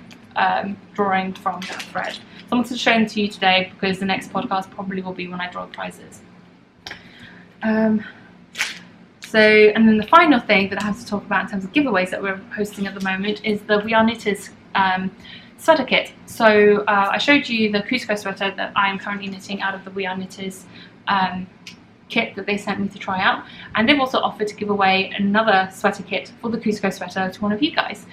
drawing from that thread. So I wanted to show them to you today because the next podcast probably will be when I draw the prizes. And then the final thing that I have to talk about in terms of giveaways that we're hosting at the moment is the We Are Knitters sweater kit. So I showed you the Cusco sweater that I am currently knitting out of the We Are Knitters kit that they sent me to try out, and they've also offered to give away another sweater kit for the Cusco sweater to one of you guys.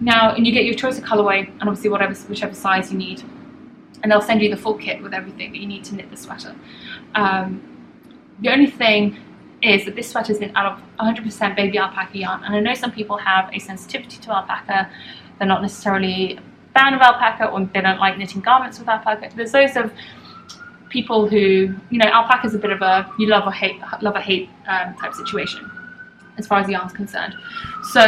Now, and you get your choice of colourway and obviously whichever size you need, and they'll send you the full kit with everything that you need to knit the sweater. The only thing is that this sweater is knit out of 100% baby alpaca yarn, and I know some people have a sensitivity to alpaca. They're not necessarily a fan of alpaca, or they don't like knitting garments with alpaca. There's those of people who, alpaca is a bit of a you love or hate type situation as far as the yarn's concerned. So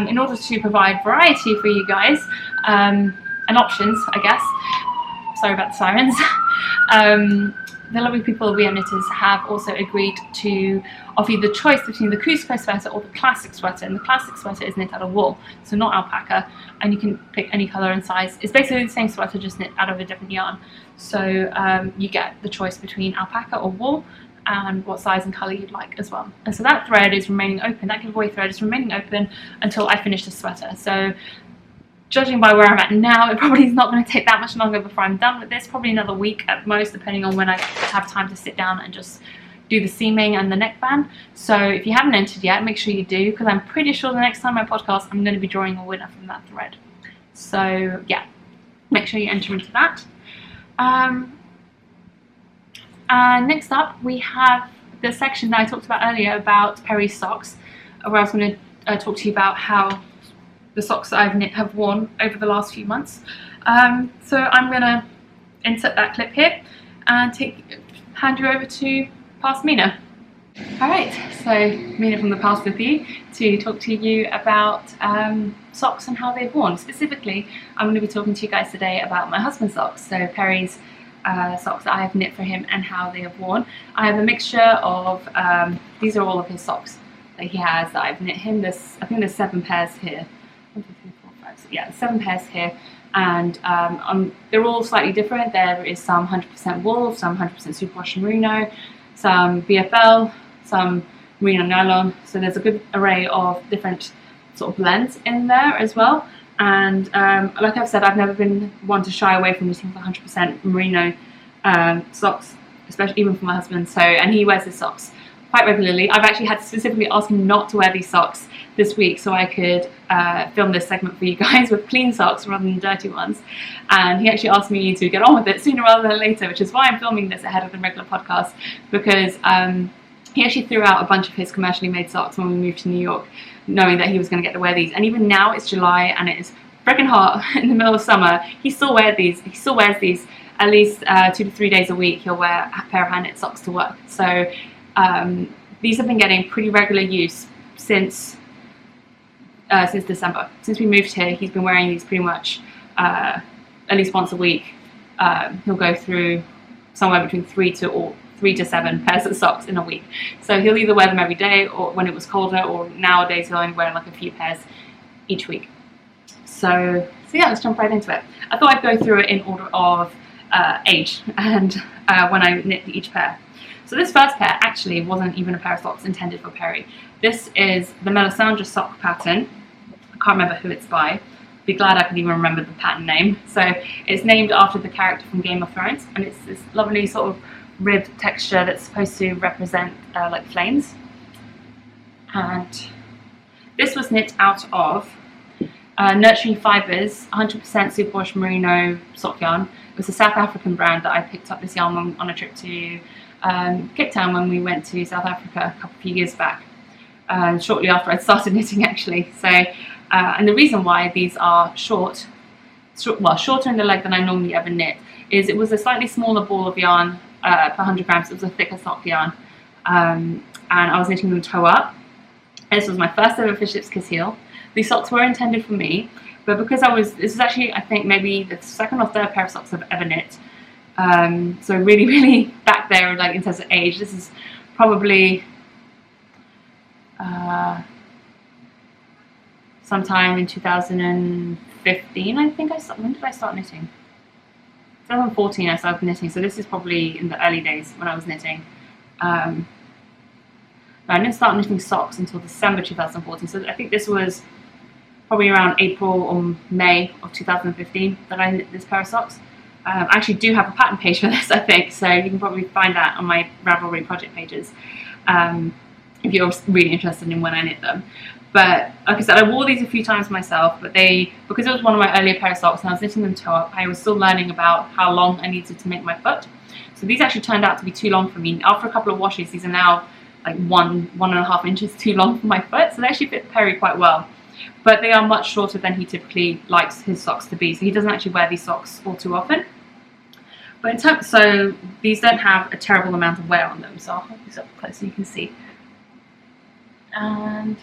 in order to provide variety for you guys and options, I guess, sorry about the sirens, the lovely people at We Are Knitters have also agreed to offer you the choice between the Cusco sweater or the classic sweater, and the classic sweater is knit out of wool, so not alpaca, and you can pick any colour and size. It's basically the same sweater, just knit out of a different yarn. So you get the choice between alpaca or wool, and what size and colour you'd like as well. And so that thread is remaining open, that giveaway thread is remaining open until I finish the sweater. So judging by where I'm at now, it probably is not going to take that much longer before I'm done with this, probably another week at most, depending on when I have time to sit down and just do the seaming and the neckband. So if you haven't entered yet, make sure you do, because I'm pretty sure the next time I podcast, I'm going to be drawing a winner from that thread. So yeah, make sure you enter into that. And next up, we have the section that I talked about earlier about Perry's socks, where I was going to talk to you about how the socks that I've have worn over the last few months. So I'm going to insert that clip here and hand you over to past Mina. Alright, so Mina from the past with you to talk to you about socks and how they've worn. Specifically, I'm going to be talking to you guys today about my husband's socks, so Perry's socks that I have knit for him and how they have worn. I have a mixture of, these are all of his socks that he has that I've knit him. I think there's 7 pairs here. 1, 2, 3, 4, 5, 6, yeah, 7 pairs here, and they're all slightly different. There is some 100% wool, some 100% superwash merino, some BFL, some merino nylon, so there's a good array of different sort of blends in there as well. And like I've said, I've never been one to shy away from knitting with 100% merino socks, especially even for my husband, and he wears his socks quite regularly. I've actually had to specifically ask him not to wear these socks this week so I could film this segment for you guys with clean socks rather than dirty ones, and he actually asked me to get on with it sooner rather than later, which is why I'm filming this ahead of the regular podcast, because he actually threw out a bunch of his commercially made socks when we moved to New York, knowing that he was going to get to wear these. And even now it's July and it is freaking hot in the middle of summer, he still wears these at least 2 to 3 days a week. He'll wear a pair of hand knit socks to work. So these have been getting pretty regular use since December. Since we moved here, he's been wearing these pretty much at least once a week. He'll go through somewhere between 3 to 7 pairs of socks in a week. So he'll either wear them every day, or when it was colder, or nowadays he'll only wear like a few pairs each week. So yeah, let's jump right into it. I thought I'd go through it in order of age and when I knit each pair. So this first pair actually wasn't even a pair of socks intended for Perry. This is the Melisandre sock pattern. I can't remember who it's by. Be glad I could even remember the pattern name. So it's named after the character from Game of Thrones, and it's this lovely sort of ribbed texture that's supposed to represent like flames. And this was knit out of Nurturing Fibres 100% superwash merino sock yarn. It was a South African brand that I picked up this yarn on a trip to Cape Town when we went to South Africa a few years back, shortly after I'd started knitting actually. So and the reason why these are shorter in the leg than I normally ever knit is it was a slightly smaller ball of yarn per 100 grams. It was a thicker sock yarn, and I was knitting them toe up, This was my first ever fish lips kiss heel. These socks were intended for me, but because this is actually, I think, maybe the second or third pair of socks I've ever knit. So really, really back there, like in terms of age, this is probably sometime in 2015, I think when did I start knitting? 2014 I started knitting, so this is probably in the early days when I was knitting. I didn't start knitting socks until December 2014, so I think this was probably around April or May of 2015 that I knit this pair of socks. I actually do have a pattern page for this, I think, so you can probably find that on my Ravelry project pages if you're really interested in when I knit them. But like I said, I wore these a few times myself, but because it was one of my earlier pair of socks and I was knitting them toe up, I was still learning about how long I needed to make my foot. So these actually turned out to be too long for me. After a couple of washes, these are now like 1.5 inches too long for my foot, so they actually fit Perry quite well. But they are much shorter than he typically likes his socks to be, so he doesn't actually wear these socks all too often. But so these don't have a terrible amount of wear on them, so I'll hold these up close so you can see. And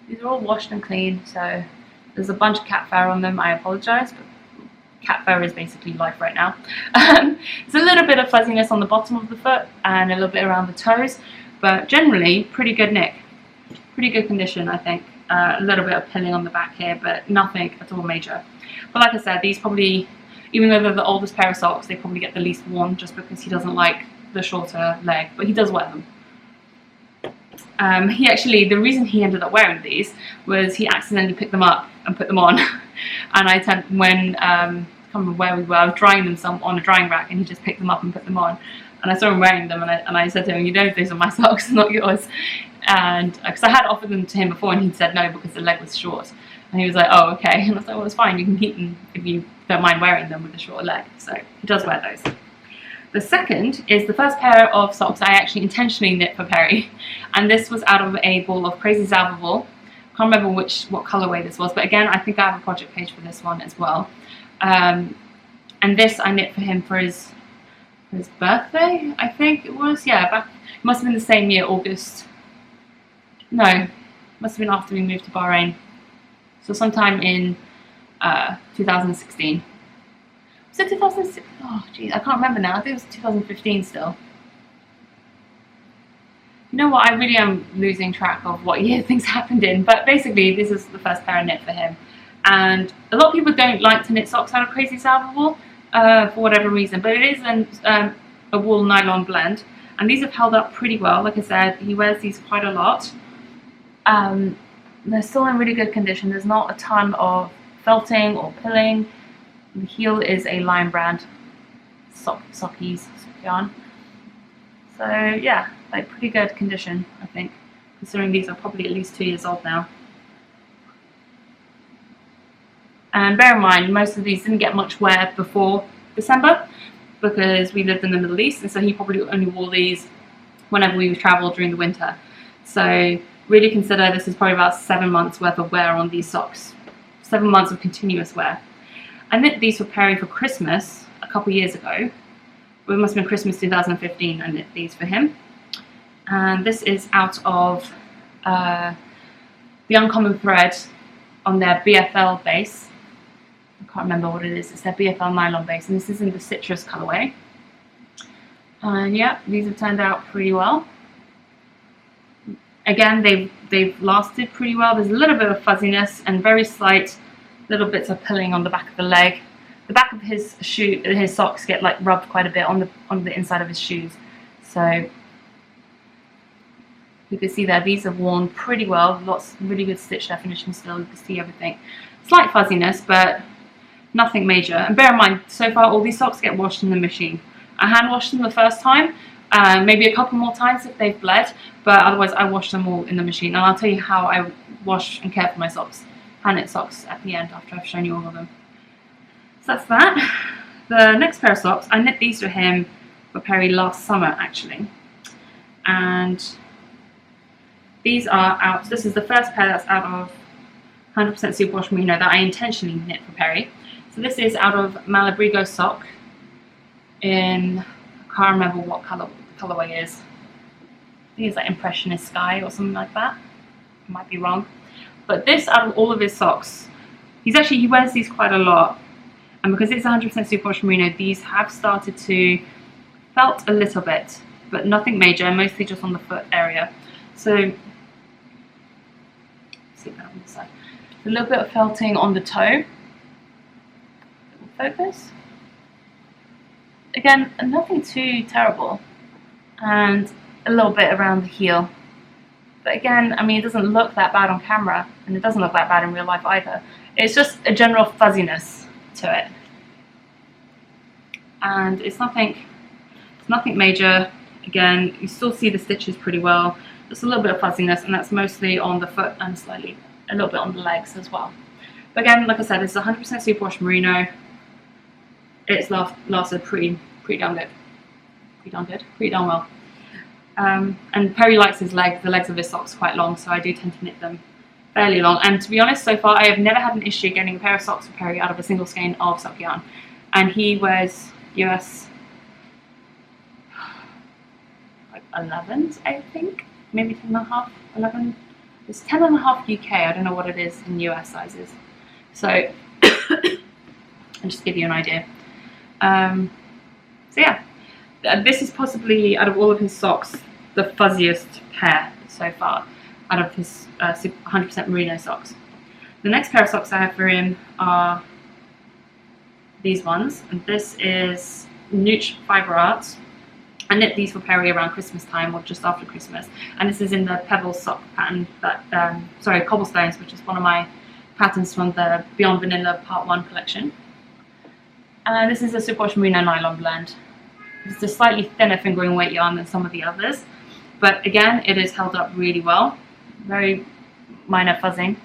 these are all washed and clean, so there's a bunch of cat fur on them. I apologise, but cat fur is basically life right now. There's a little bit of fuzziness on the bottom of the foot and a little bit around the toes, but generally pretty good knit, pretty good condition, I think. A little bit of pilling on the back here, but nothing at all major. But like I said, these probably, even though they're the oldest pair of socks, they probably get the least worn just because he doesn't like the shorter leg, but he does wear them. The reason he ended up wearing these was he accidentally picked them up and put them on. And I can't remember where we were, I was drying them on a drying rack, and he just picked them up and put them on. And I saw him wearing them, and I said to him, you know, these are my socks, not yours. And because I had offered them to him before, and he'd said no because the leg was short. And he was like, oh, okay. And I was like, well, it's fine, you can keep them if you don't mind wearing them with a shorter leg. So he does wear those. The second is the first pair of socks I actually intentionally knit for Perry. And this was out of a ball of Crazy Zalva wool. Can't remember what colourway this was, but again, I think I have a project page for this one as well. And this I knit for him for his birthday, I think it was. Yeah, it must have been the same year, August. No, must have been after we moved to Bahrain. So sometime in 2016. Was it 2006? Oh, geez, I can't remember now. I think it was 2015 still. You know what? I really am losing track of what year things happened in. But basically, this is the first pair I knit for him. And a lot of people don't like to knit socks out of Crazy Zalva wool for whatever reason. But it is a wool nylon blend. And these have held up pretty well. Like I said, he wears these quite a lot. They're still in really good condition. There's not a ton of felting or pilling. The heel is a Lion brand sock yarn. So yeah, like pretty good condition, I think, considering these are probably at least 2 years old now. And bear in mind, most of these didn't get much wear before December because we lived in the Middle East, and so he probably only wore these whenever we travelled during the winter. So really consider this is probably about 7 months worth of wear on these socks. 7 months of continuous wear. I knit these for Perry for Christmas a couple years ago. It must have been Christmas 2015 I knit these for him. And this is out of the Uncommon thread on their BFL base. I can't remember what it is. It's their BFL nylon base, and this is in the citrus colourway. And yeah, these have turned out pretty well. Again, they've lasted pretty well. There's a little bit of fuzziness and very slight little bits of pilling on the back of the leg. The back of his socks get like rubbed quite a bit on the inside of his shoes. So you can see there, these have worn pretty well. Lots of really good stitch definition still. You can see everything. Slight fuzziness, but nothing major. And bear in mind, so far all these socks get washed in the machine. I hand washed them the first time, maybe a couple more times if they've bled, but otherwise I wash them all in the machine. And I'll tell you how I wash and care for my socks, hand knit socks, at the end after I've shown you all of them. So that's that. The next pair of socks, I knit these for him for Perry last summer actually. And these are out, this is the first pair that's out of 100% superwash merino that I intentionally knit for Perry. So this is out of Malabrigo sock in, I can't remember what colourway is. I think it's like Impressionist Sky or something like that. I might be wrong. But this, out of all of his socks, he wears these quite a lot. And because it's 100% superwash merino, these have started to felt a little bit, but nothing major, mostly just on the foot area. So, let's see that on the side. A little bit of felting on the toe. Focus. Again, nothing too terrible. And a little bit around the heel. But again, I mean, it doesn't look that bad on camera, and it doesn't look that bad in real life either. It's just a general fuzziness to it. And it's nothing major. Again, you still see the stitches pretty well. Just a little bit of fuzziness, and that's mostly on the foot and slightly a little bit on the legs as well. But again, like I said, it's 100% superwash merino. It's lasted pretty darn good. Pretty darn well. And Perry likes the legs of his socks quite long, so I do tend to knit them fairly long. And to be honest, so far I have never had an issue getting a pair of socks for Perry out of a single skein of sock yarn. And he wears US like 11s, I think, maybe 10.5, 11. It's 10.5 UK. I don't know what it is in US sizes. So I'll just give you an idea. So yeah, this is possibly, out of all of his socks, the fuzziest pair so far out of his 100% merino socks. The next pair of socks I have for him are these ones, and this is Nooch Fibre Arts. I knit these for Perry around Christmas time, or just after Christmas, and this is in the Pebbles sock pattern, Cobblestones, which is one of my patterns from the Beyond Vanilla Part 1 collection. And this is a superwash merino nylon blend. It's a slightly thinner fingering weight yarn than some of the others, but again, it is held up really well. Very minor fuzzing,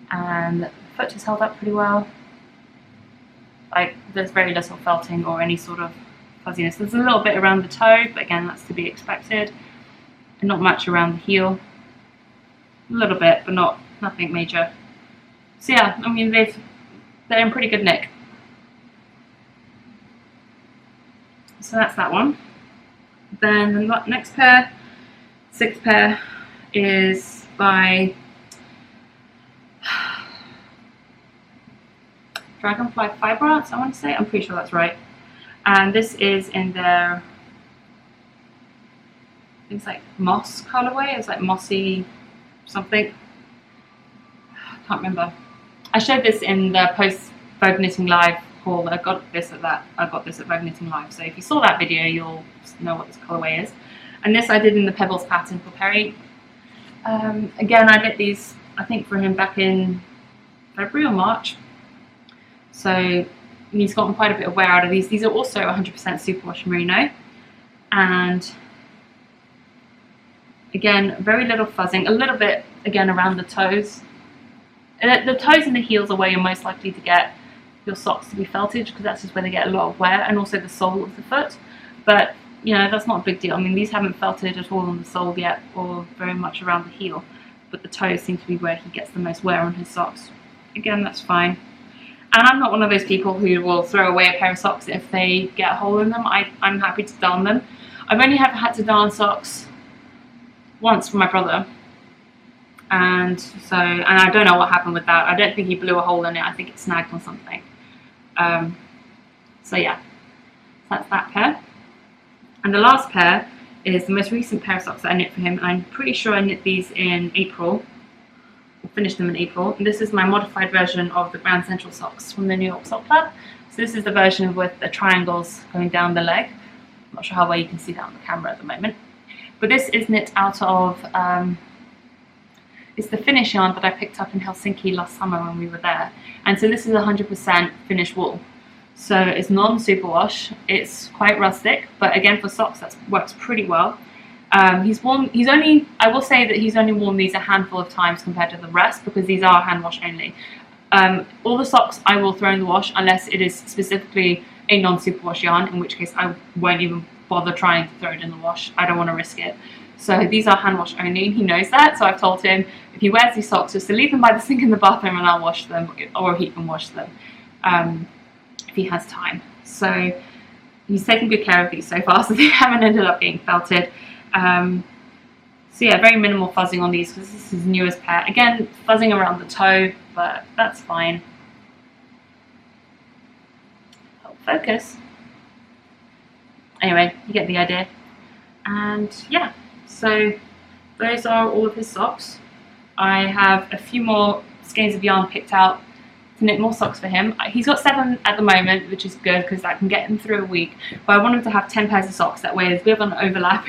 and the foot is held up pretty well. Like, there's very little felting or any sort of fuzziness. There's a little bit around the toe, but again, that's to be expected. And not much around the heel. A little bit, but nothing major. So yeah, I mean, they're in pretty good nick. So that's that one. Then the next pair, sixth pair, is by Dragonfly Fibre Arts, I want to say. I'm pretty sure that's right. And this is in their, I think it's like moss colorway. It's like mossy something. Can't remember. I showed this in the post Vogue Knitting Live haul. I got this at Vogue Knitting Live. So if you saw that video, you'll know what this colorway is. And this I did in the Pebbles pattern for Perry. Again, I knit these, I think, for him back in February or March. So he's gotten quite a bit of wear out of these. These are also 100% superwash merino. And again, very little fuzzing. A little bit, again, around the toes. The toes and the heels are where you're most likely to get your socks to be felted, because that's just where they get a lot of wear, and also the sole of the foot. But, you know, that's not a big deal. I mean, these haven't felted at all on the sole yet, or very much around the heel. But the toes seem to be where he gets the most wear on his socks. Again, that's fine. And I'm not one of those people who will throw away a pair of socks if they get a hole in them. I'm happy to darn them. I've only ever had to darn socks once for my brother. And I don't know what happened with that. I don't think he blew a hole in it. I think it snagged on something. So yeah, that's that pair. And the last pair is the most recent pair of socks that I knit for him. And I'm pretty sure I knit these in April. Finished them in April. And this is my modified version of the Grand Central socks from the New York Sock Club. So this is the version with the triangles going down the leg. I'm not sure how well you can see that on the camera at the moment. But this is knit out of, it's the Finnish yarn that I picked up in Helsinki last summer when we were there. And so this is 100% Finnish wool. So it's non-superwash, it's quite rustic, but again for socks that works pretty well. I will say that he's only worn these a handful of times compared to the rest, because these are hand wash only. All the socks I will throw in the wash unless it is specifically a non-superwash yarn, in which case I won't even bother trying to throw it in the wash. I don't want to risk it. So these are hand wash only. He knows that, so I've told him if he wears these socks, just to leave them by the sink in the bathroom and I'll wash them, or he can wash them if he has time. So he's taken good care of these so far, so they haven't ended up getting felted. So yeah, very minimal fuzzing on these because this is his newest pair. Again, fuzzing around the toe, but that's fine. Help focus. Anyway, you get the idea. And yeah, so those are all of his socks. I have a few more skeins of yarn picked out to knit more socks for him. He's got 7 at the moment, which is good because that can get him through a week. But I want him to have 10 pairs of socks. That way there's a bit of an overlap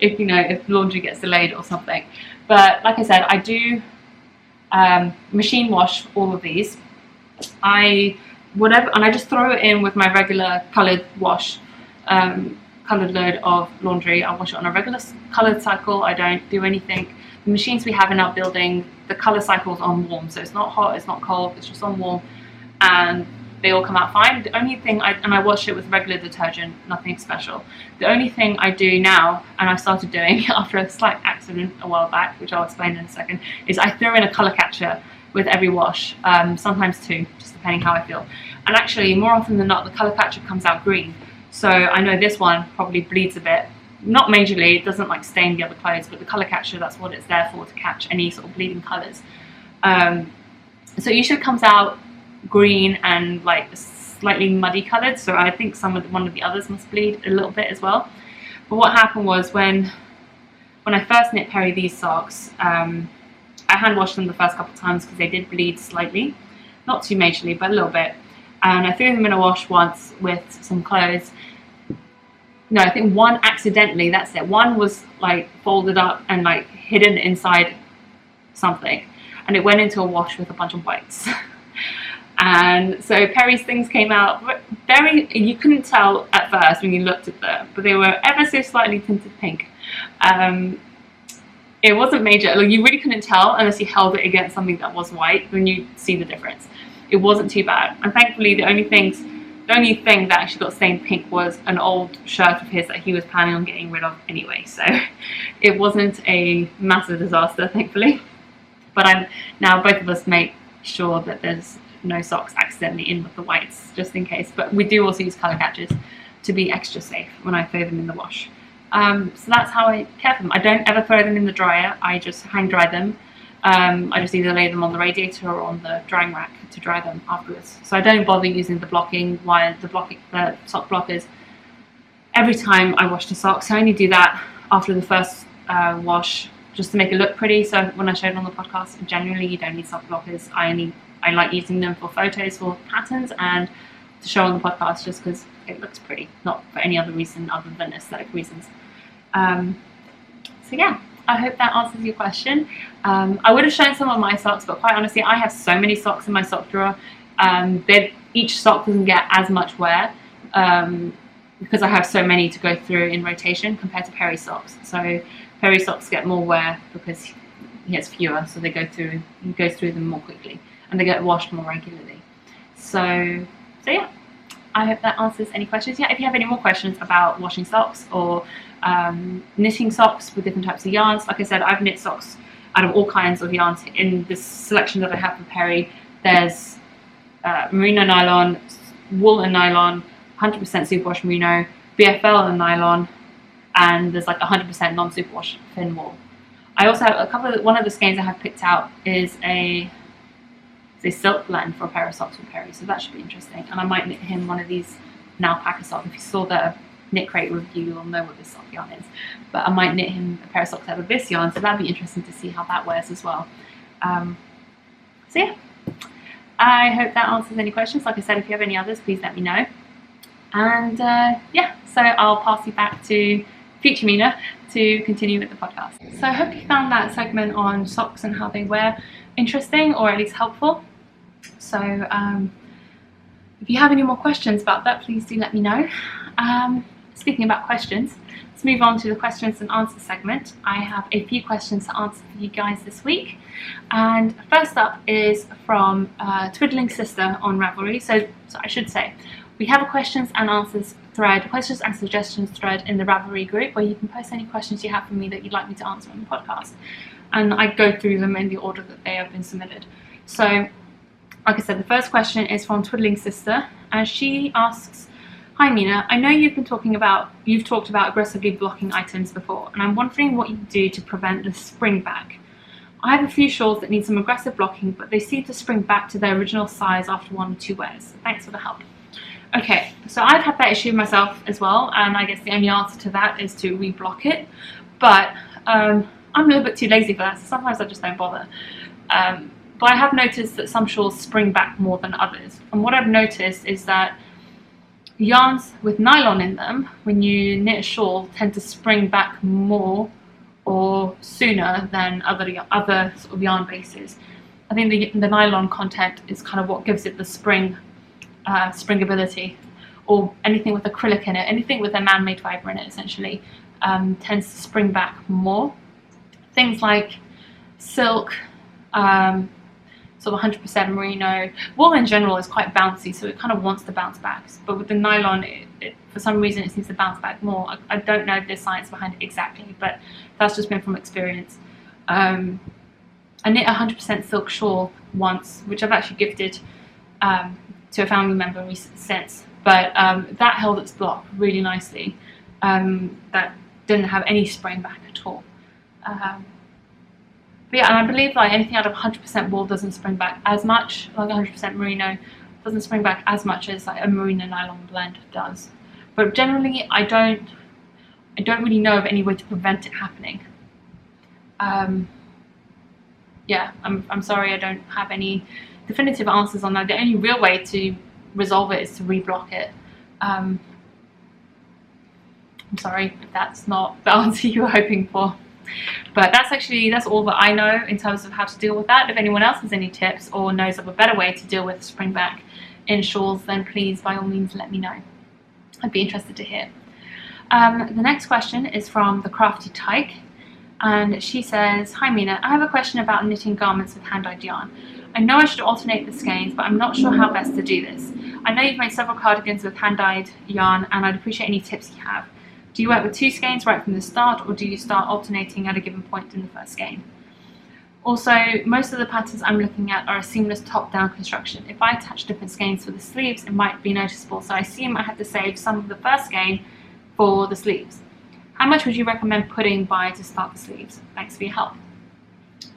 if laundry gets delayed or something. But like I said, I do machine wash all of these. And I just throw it in with my regular coloured wash, coloured load of laundry. I wash it on a regular coloured cycle. I don't do anything. The machines we have in our building, the colour cycle's on warm, so it's not hot, it's not cold, it's just on warm, and they all come out fine. The only thing, I wash it with regular detergent, nothing special. The only thing I do now, and I've started doing after a slight accident a while back, which I'll explain in a second, is I throw in a colour catcher with every wash, sometimes 2, just depending how I feel. And actually, more often than not, the colour catcher comes out green. So I know this one probably bleeds a bit. Not majorly, it doesn't like stain the other clothes, but the colour catcher, that's what it's there for, to catch any sort of bleeding colours. So it usually comes out green and like slightly muddy coloured, so I think one of the others must bleed a little bit as well. But what happened was when I first knit Perry these socks, I hand washed them the first couple of times because they did bleed slightly, not too majorly, but a little bit. And I threw them in a wash once with some clothes. No, I think one accidentally, that's it. One was like folded up and like hidden inside something. And it went into a wash with a bunch of whites. And so Perry's things came out you couldn't tell at first when you looked at them, but they were ever so slightly tinted pink. It wasn't major, like you really couldn't tell unless you held it against something that was white, then you'd see the difference. It wasn't too bad. And thankfully the only thing that actually got stained pink was an old shirt of his that he was planning on getting rid of anyway, so it wasn't a massive disaster, thankfully. But now both of us make sure that there's no socks accidentally in with the whites, just in case. But we do also use colour catchers to be extra safe when I throw them in the wash. So that's how I care for them. I don't ever throw them in the dryer, I just hang dry them. I just either lay them on the radiator or on the drying rack to dry them afterwards. So I don't bother using the blocking wire, the sock blockers every time I wash the socks. I only do that after the first wash just to make it look pretty. So when I showed on the podcast, generally you don't need sock blockers. I like using them for photos, for patterns, and to show on the podcast just because it looks pretty, not for any other reason other than aesthetic reasons. So yeah, I hope that answers your question. I would have shown some of my socks, but quite honestly, I have so many socks in my sock drawer that each sock doesn't get as much wear because I have so many to go through in rotation compared to Perry's socks. So Perry's socks get more wear because he has fewer, so he goes through them more quickly and they get washed more regularly. So yeah, I hope that answers any questions. Yeah, if you have any more questions about washing socks or knitting socks with different types of yarns, like I said, I've knit socks out of all kinds of yarns. In this selection that I have for Perry, there's merino nylon, wool and nylon, 100% superwash merino, BFL and nylon, and there's like 100% non-superwash thin wool. I also have one of the skeins I have picked out is a silk blend for a pair of socks with Perry, so that should be interesting. And I might knit him one of these an alpaca sock. If you saw the Knit Crate review, you'll know what this sock yarn is. But I might knit him a pair of socks out of this yarn, so that'd be interesting to see how that wears as well. So yeah, I hope that answers any questions. Like I said, if you have any others, please let me know. And yeah, so I'll pass you back to future Mina to continue with the podcast. So I hope you found that segment on socks and how they wear interesting, or at least helpful. So if you have any more questions about that, please do let me know. Speaking about questions, let's move on to the questions and answers segment. I have a few questions to answer for you guys this week. And first up is from Twiddling Sister on Ravelry. So I should say, we have a questions and answers thread, questions and suggestions thread in the Ravelry group where you can post any questions you have for me that you'd like me to answer on the podcast. And I go through them in the order that they have been submitted. So, like I said, the first question is from Twiddling Sister, and she asks, Hi Mina, I know you've talked about aggressively blocking items before, and I'm wondering what you do to prevent the spring back. I have a few shawls that need some aggressive blocking, but they seem to spring back to their original size after 1 or 2 wears. Thanks for the help. Okay, so I've had that issue myself as well, and I guess the only answer to that is to reblock it, but I'm a little bit too lazy for that, so sometimes I just don't bother. But I have noticed that some shawls spring back more than others, and what I've noticed is that yarns with nylon in them, when you knit a shawl, tend to spring back more or sooner than other sort of yarn bases. I think the nylon content is kind of what gives it the springability, or anything with acrylic in it, anything with a man-made fibre in it essentially, tends to spring back more. Things like silk, sort of 100% merino. Wool in general is quite bouncy, so it kind of wants to bounce back. But with the nylon, for some reason, it seems to bounce back more. I don't know if there's science behind it exactly, but that's just been from experience. I knit a 100% silk shawl once, which I've actually gifted to a family member since. But that held its block really nicely. That didn't have any spring back at all. But yeah, and I believe like anything out of 100% wool doesn't spring back as much, like 100% merino doesn't spring back as much as like a merino nylon blend does. But generally, I don't really know of any way to prevent it happening. Yeah, I'm sorry, I don't have any definitive answers on that. The only real way to resolve it is to reblock it. I'm sorry if that's not the answer you were hoping for. But that's all that I know in terms of how to deal with that. If anyone else has any tips or knows of a better way to deal with springback in shawls, then please by all means let me know. I'd be interested to hear. The next question is from the Crafty Tyke, and she says, "Hi Mina, I have a question about knitting garments with hand-dyed yarn. I know I should alternate the skeins, but I'm not sure how best to do this. I know you've made several cardigans with hand-dyed yarn, and I'd appreciate any tips you have. Do you work with 2 skeins right from the start, or do you start alternating at a given point in the first skein? Also, most of the patterns I'm looking at are a seamless top-down construction. If I attach different skeins for the sleeves, it might be noticeable, so I assume I have to save some of the first skein for the sleeves. How much would you recommend putting by to start the sleeves? Thanks for your help."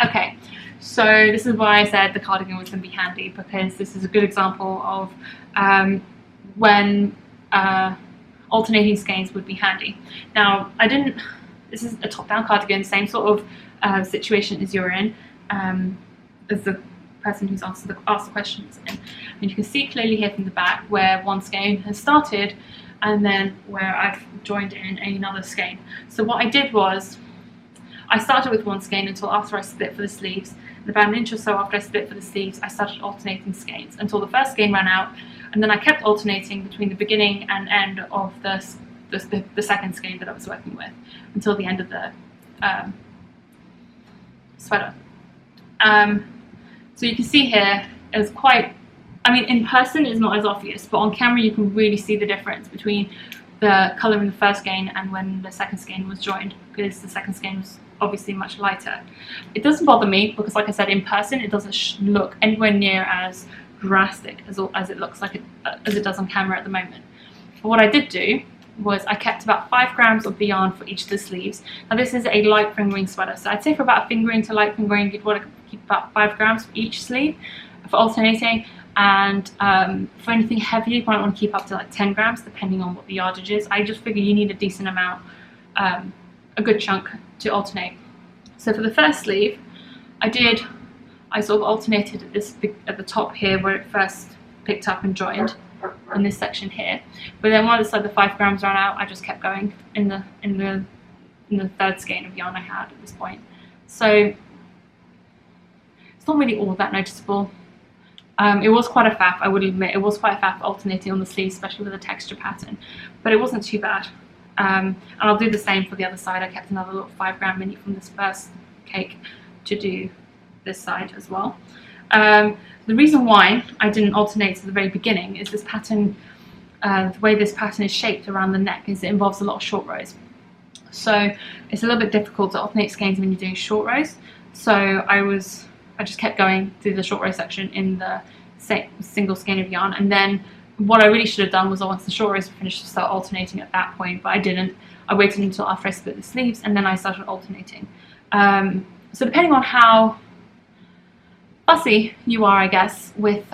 Okay, so this is why I said the cardigan was going to be handy, because this is a good example of when alternating skeins would be handy. Now, this is a top-down cardigan, same sort of situation as you're in, as the person who's asked the questions in. And you can see clearly here from the back where one skein has started, and then where I've joined in another skein. So what I did was, I started with one skein until after I split for the sleeves, and about an inch or so after I split for the sleeves, I started alternating skeins until the first skein ran out, and then I kept alternating between the beginning and end of the second skein that I was working with until the end of the sweater. So you can see here, it's quite, I mean, in person it's not as obvious, but on camera you can really see the difference between the colour in the first skein and when the second skein was joined, because the second skein was obviously much lighter. It doesn't bother me because, like I said, in person it doesn't look anywhere near as drastic as it looks like as it does on camera at the moment. But what I did do was I kept about 5 grams of the yarn for each of the sleeves. Now this is a light fingering sweater, so I'd say for about a fingering to light fingering you'd want to keep about 5 grams for each sleeve for alternating, and for anything heavier you might want to keep up to like 10 grams depending on what the yardage is. I just figure you need a decent amount, a good chunk to alternate. So for the first sleeve I sort of alternated at the top here where it first picked up and joined in this section here, but then once the 5 grams ran out, I just kept going in the third skein of yarn I had at this point. So it's not really all that noticeable. It was quite a faff, I would admit. It was quite a faff alternating on the sleeves, especially with a texture pattern, but it wasn't too bad. And I'll do the same for the other side. I kept another little 5 gram mini from this first cake to do this side as well. The reason why I didn't alternate at the very beginning is this pattern, the way this pattern is shaped around the neck is it involves a lot of short rows. So it's a little bit difficult to alternate skeins when you're doing short rows. So I just kept going through the short row section in the single skein of yarn, and then what I really should have done was once the short rows were finished to start alternating at that point, but I didn't. I waited until after I split the sleeves and then I started alternating. So depending on how fussy you are, I guess, with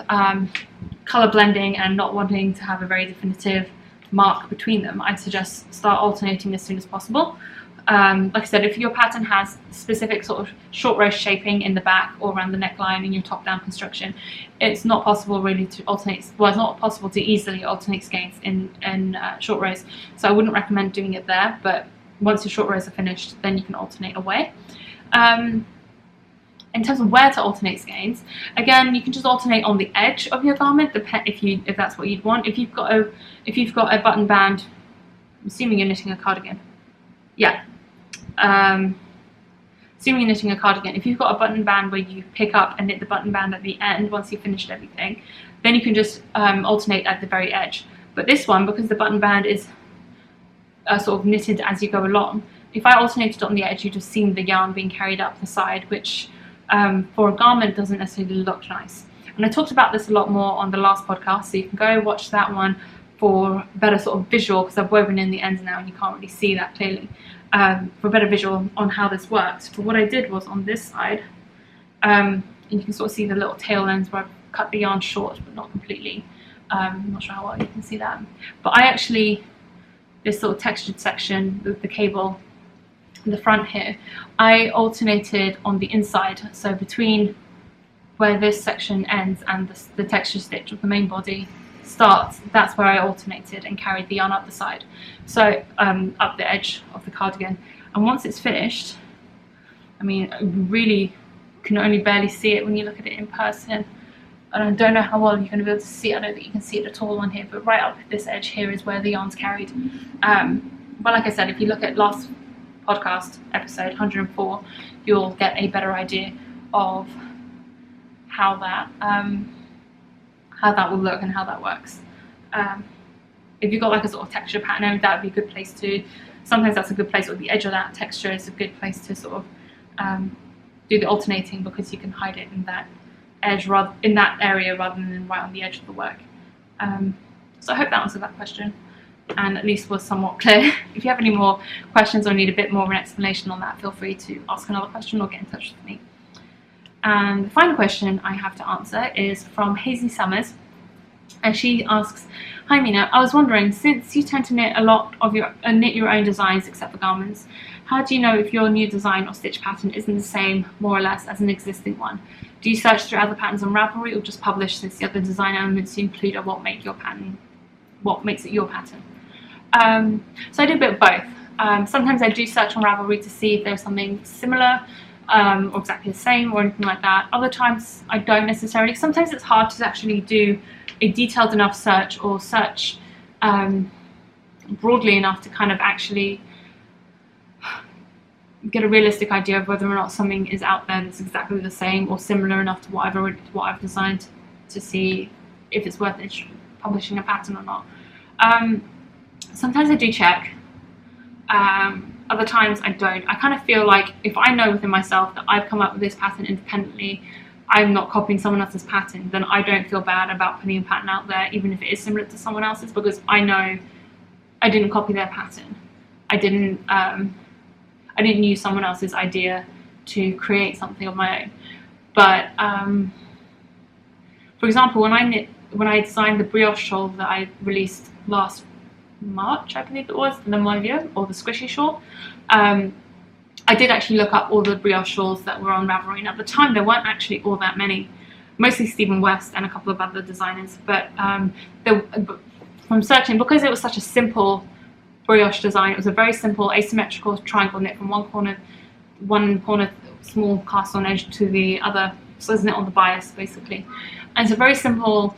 colour blending and not wanting to have a very definitive mark between them, I'd suggest start alternating as soon as possible. Like I said, if your pattern has specific sort of short row shaping in the back or around the neckline in your top-down construction, it's not possible really to alternate. Well, it's not possible to easily alternate skeins in short rows, so I wouldn't recommend doing it there. But once your short rows are finished, then you can alternate away. In terms of where to alternate skeins, again, you can just alternate on the edge of your garment, if that's what you'd want. If you've got a button band, I'm assuming you're knitting a cardigan. Yeah. Assuming you're knitting a cardigan, if you've got a button band where you pick up and knit the button band at the end once you've finished everything, then you can just alternate at the very edge. But this one, because the button band is sort of knitted as you go along, if I alternated on the edge, you'd have seen the yarn being carried up the side, which for a garment doesn't necessarily look nice. And I talked about this a lot more on the last podcast, so you can go watch that one for better sort of visual, because I've woven in the ends now and you can't really see that clearly. For a better visual on how this works. But what I did was on this side, and you can sort of see the little tail ends where I've cut the yarn short but not completely. I'm not sure how well you can see that. But I actually, this sort of textured section, the cable in the front here, I alternated on the inside. So between where this section ends and the texture stitch of the main body starts, that's where I alternated and carried the yarn up the side, so up the edge of the cardigan. And once it's finished, I mean, you really can only barely see it when you look at it in person, and I don't know how well you're going to be able to see it. I don't think you can see it at all on here, but right up this edge here is where the yarn's carried. But like I said, if you look at last podcast episode 104, you'll get a better idea of how that will look and how that works. If you've got like a sort of texture pattern, that would be a good place to, sometimes that's a good place, or the edge of that texture is a good place to sort of do the alternating, because you can hide it in that edge, in that area, rather than right on the edge of the work. So I hope that answered that question, and at least was somewhat clear. If you have any more questions or need a bit more of an explanation on that, feel free to ask another question or get in touch with me. And the final question I have to answer is from Hazy Summers, and she asks, "Hi Mina, I was wondering, since you tend to knit a lot of knit your own designs except for garments, how do you know if your new design or stitch pattern isn't the same, more or less, as an existing one? Do you search through other patterns on Ravelry, or just publish since the other design elements you include are what makes it your pattern?" So I do a bit of both. Sometimes I do search on Ravelry to see if there's something similar, or exactly the same, or anything like that. Other times I don't necessarily. Sometimes it's hard to actually do a detailed enough search, or search broadly enough to kind of actually get a realistic idea of whether or not something is out there that's exactly the same or similar enough to what I've designed, to see if it's worth publishing a pattern or not. Sometimes I do check. Other times I don't. I kind of feel like if I know within myself that I've come up with this pattern independently, I'm not copying someone else's pattern, then I don't feel bad about putting a pattern out there, even if it is similar to someone else's, because I know I didn't copy their pattern. I didn't use someone else's idea to create something of my own. But for example, when I designed the brioche shawl that I released last March, I believe it was, the Molia, or the squishy shawl, I did actually look up all the brioche shawls that were on Ravelry, and at the time there weren't actually all that many, mostly Stephen West and a couple of other designers, but from searching, because it was such a simple brioche design, it was a very simple asymmetrical triangle knit from one corner small cast on edge to the other, so it's knit on the bias basically, and it's a very simple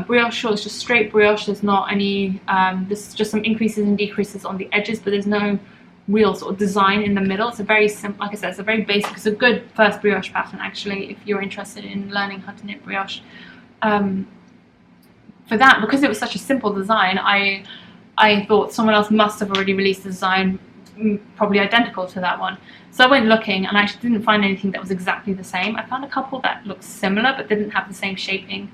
brioche shawl. It's just straight brioche. There's not any, there's just some increases and decreases on the edges, but there's no real sort of design in the middle. It's a very simple, like I said, it's a very basic, it's a good first brioche pattern actually, if you're interested in learning how to knit brioche. For that, because it was such a simple design, I thought someone else must have already released a design probably identical to that one. So I went looking, and I actually didn't find anything that was exactly the same. I found a couple that looked similar but didn't have the same shaping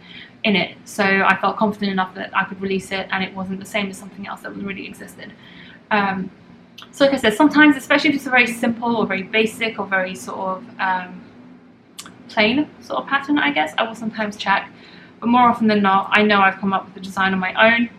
in it, so I felt confident enough that I could release it and it wasn't the same as something else that already existed. So like I said, sometimes, especially if it's a very simple or very basic or very sort of plain sort of pattern, I guess, I will sometimes check. But more often than not, I know I've come up with a design on my own.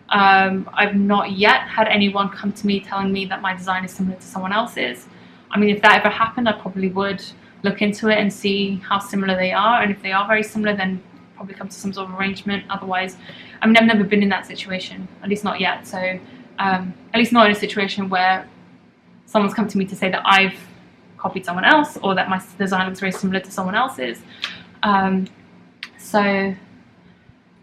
I've not yet had anyone come to me telling me that my design is similar to someone else's. I mean, if that ever happened, I probably would look into it and see how similar they are. And if they are very similar, then probably come to some sort of arrangement. Otherwise, I mean, I've never been in that situation, at least not yet. So at least not in a situation where someone's come to me to say that I've copied someone else or that my design looks very similar to someone else's. So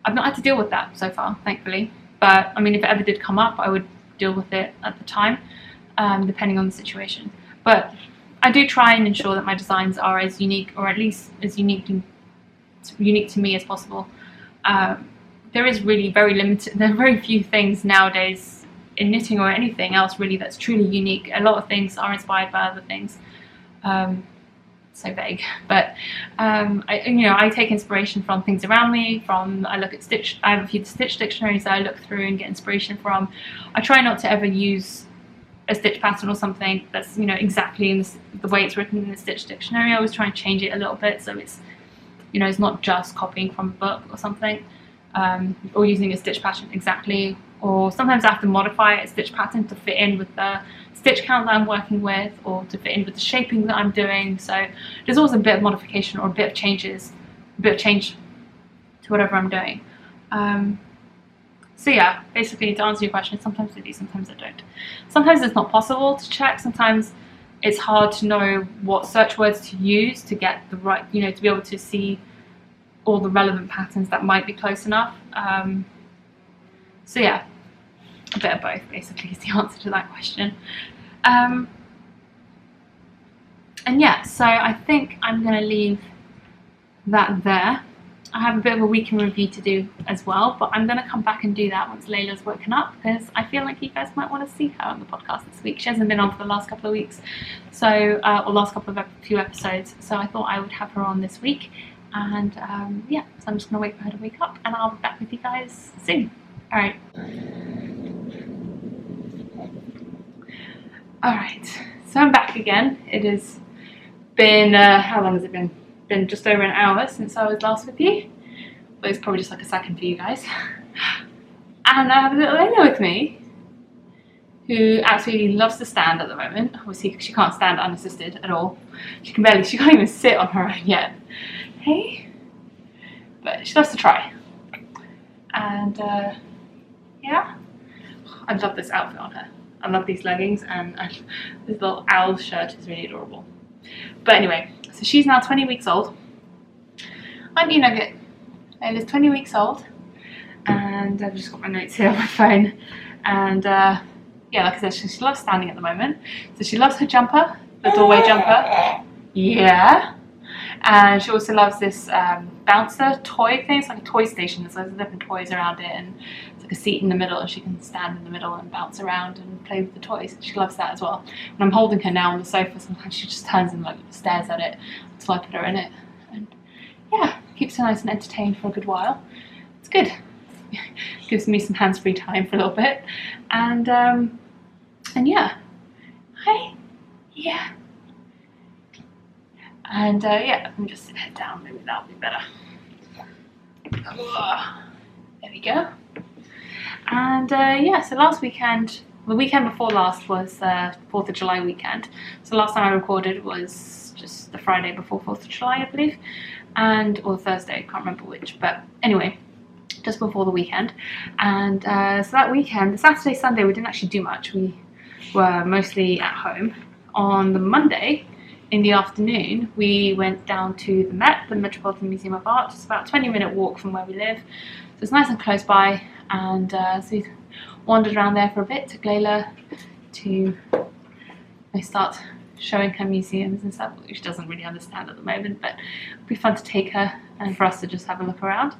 I've not had to deal with that so far, thankfully. But I mean, if it ever did come up, I would deal with it at the time, depending on the situation. But I do try and ensure that my designs are as unique, or at least as unique to me as possible. There is really very limited. There are very few things nowadays in knitting or anything else really that's truly unique. A lot of things are inspired by other things. So vague, but I take inspiration from things around me. I look at Stitch. I have a few Stitch dictionaries that I look through and get inspiration from. I try not to ever use a Stitch pattern or something that's exactly in the way it's written in the Stitch dictionary. I always try and change it a little bit so it's it's not just copying from a book or something, or using a Stitch pattern exactly. Or sometimes I have to modify a Stitch pattern to fit in with the stitch count that I'm working with, or to fit in with the shaping that I'm doing. So there's always a bit of modification or a bit of change to whatever I'm doing. So yeah, basically to answer your question, sometimes I do, sometimes I don't. Sometimes it's not possible to check. Sometimes it's hard to know what search words to use to get the right, to be able to see all the relevant patterns that might be close enough. So yeah, a bit of both basically is the answer to that question. And yeah, so I think I'm going to leave that there. I have a bit of a week in review to do as well, but I'm going to come back and do that once Layla's woken up, because I feel like you guys might want to see her on the podcast this week. She hasn't been on for the last couple of weeks, so or last couple of few episodes, so I thought I would have her on this week. And yeah, so I'm just going to wait for her to wake up, and I'll be back with you guys soon. Alright. Alright, so I'm back again. It has been, how long has it been? Been just over an hour since I was last with you. But it's probably just like a second for you guys. And I have a little Layla with me, who absolutely loves to stand at the moment. Obviously, she can't stand unassisted at all. She can't even sit on her own yet. Hey? But she loves to try. And, yeah, I love this outfit on her. I love these leggings, and this little owl shirt is really adorable. But anyway, so she's now 20 weeks old. I'm you nugget. Layla's 20 weeks old, and I've just got my notes here on my phone. And yeah, like I said, she loves standing at the moment. So she loves her jumper, the doorway jumper. Yeah. And she also loves this bouncer toy thing. It's like a toy station. There's loads of different toys around it, and it's like a seat in the middle, and she can stand in the middle and bounce around and play with the toys. She loves that as well. When I'm holding her now on the sofa, sometimes she just turns and like stares at it until I put her in it. And yeah, keeps her nice and entertained for a good while. It's good. Gives me some hands-free time for a little bit. And yeah. Hi. Yeah. And yeah, let me just head down, maybe that'll be better. There we go. And yeah, so last weekend, the weekend before last was 4th of July weekend. So last time I recorded was just the Friday before 4th of July, I believe. Or Thursday, I can't remember which. But anyway, just before the weekend. And so that weekend, the Saturday, Sunday, we didn't actually do much. We were mostly at home. On the Monday, in the afternoon, we went down to the Met, the Metropolitan Museum of Art. It's about a 20-minute walk from where we live. So it's nice and close by. And so we wandered around there for a bit, took Layla to start showing her museums and stuff, which she doesn't really understand at the moment, but it'll be fun to take her and for us to just have a look around.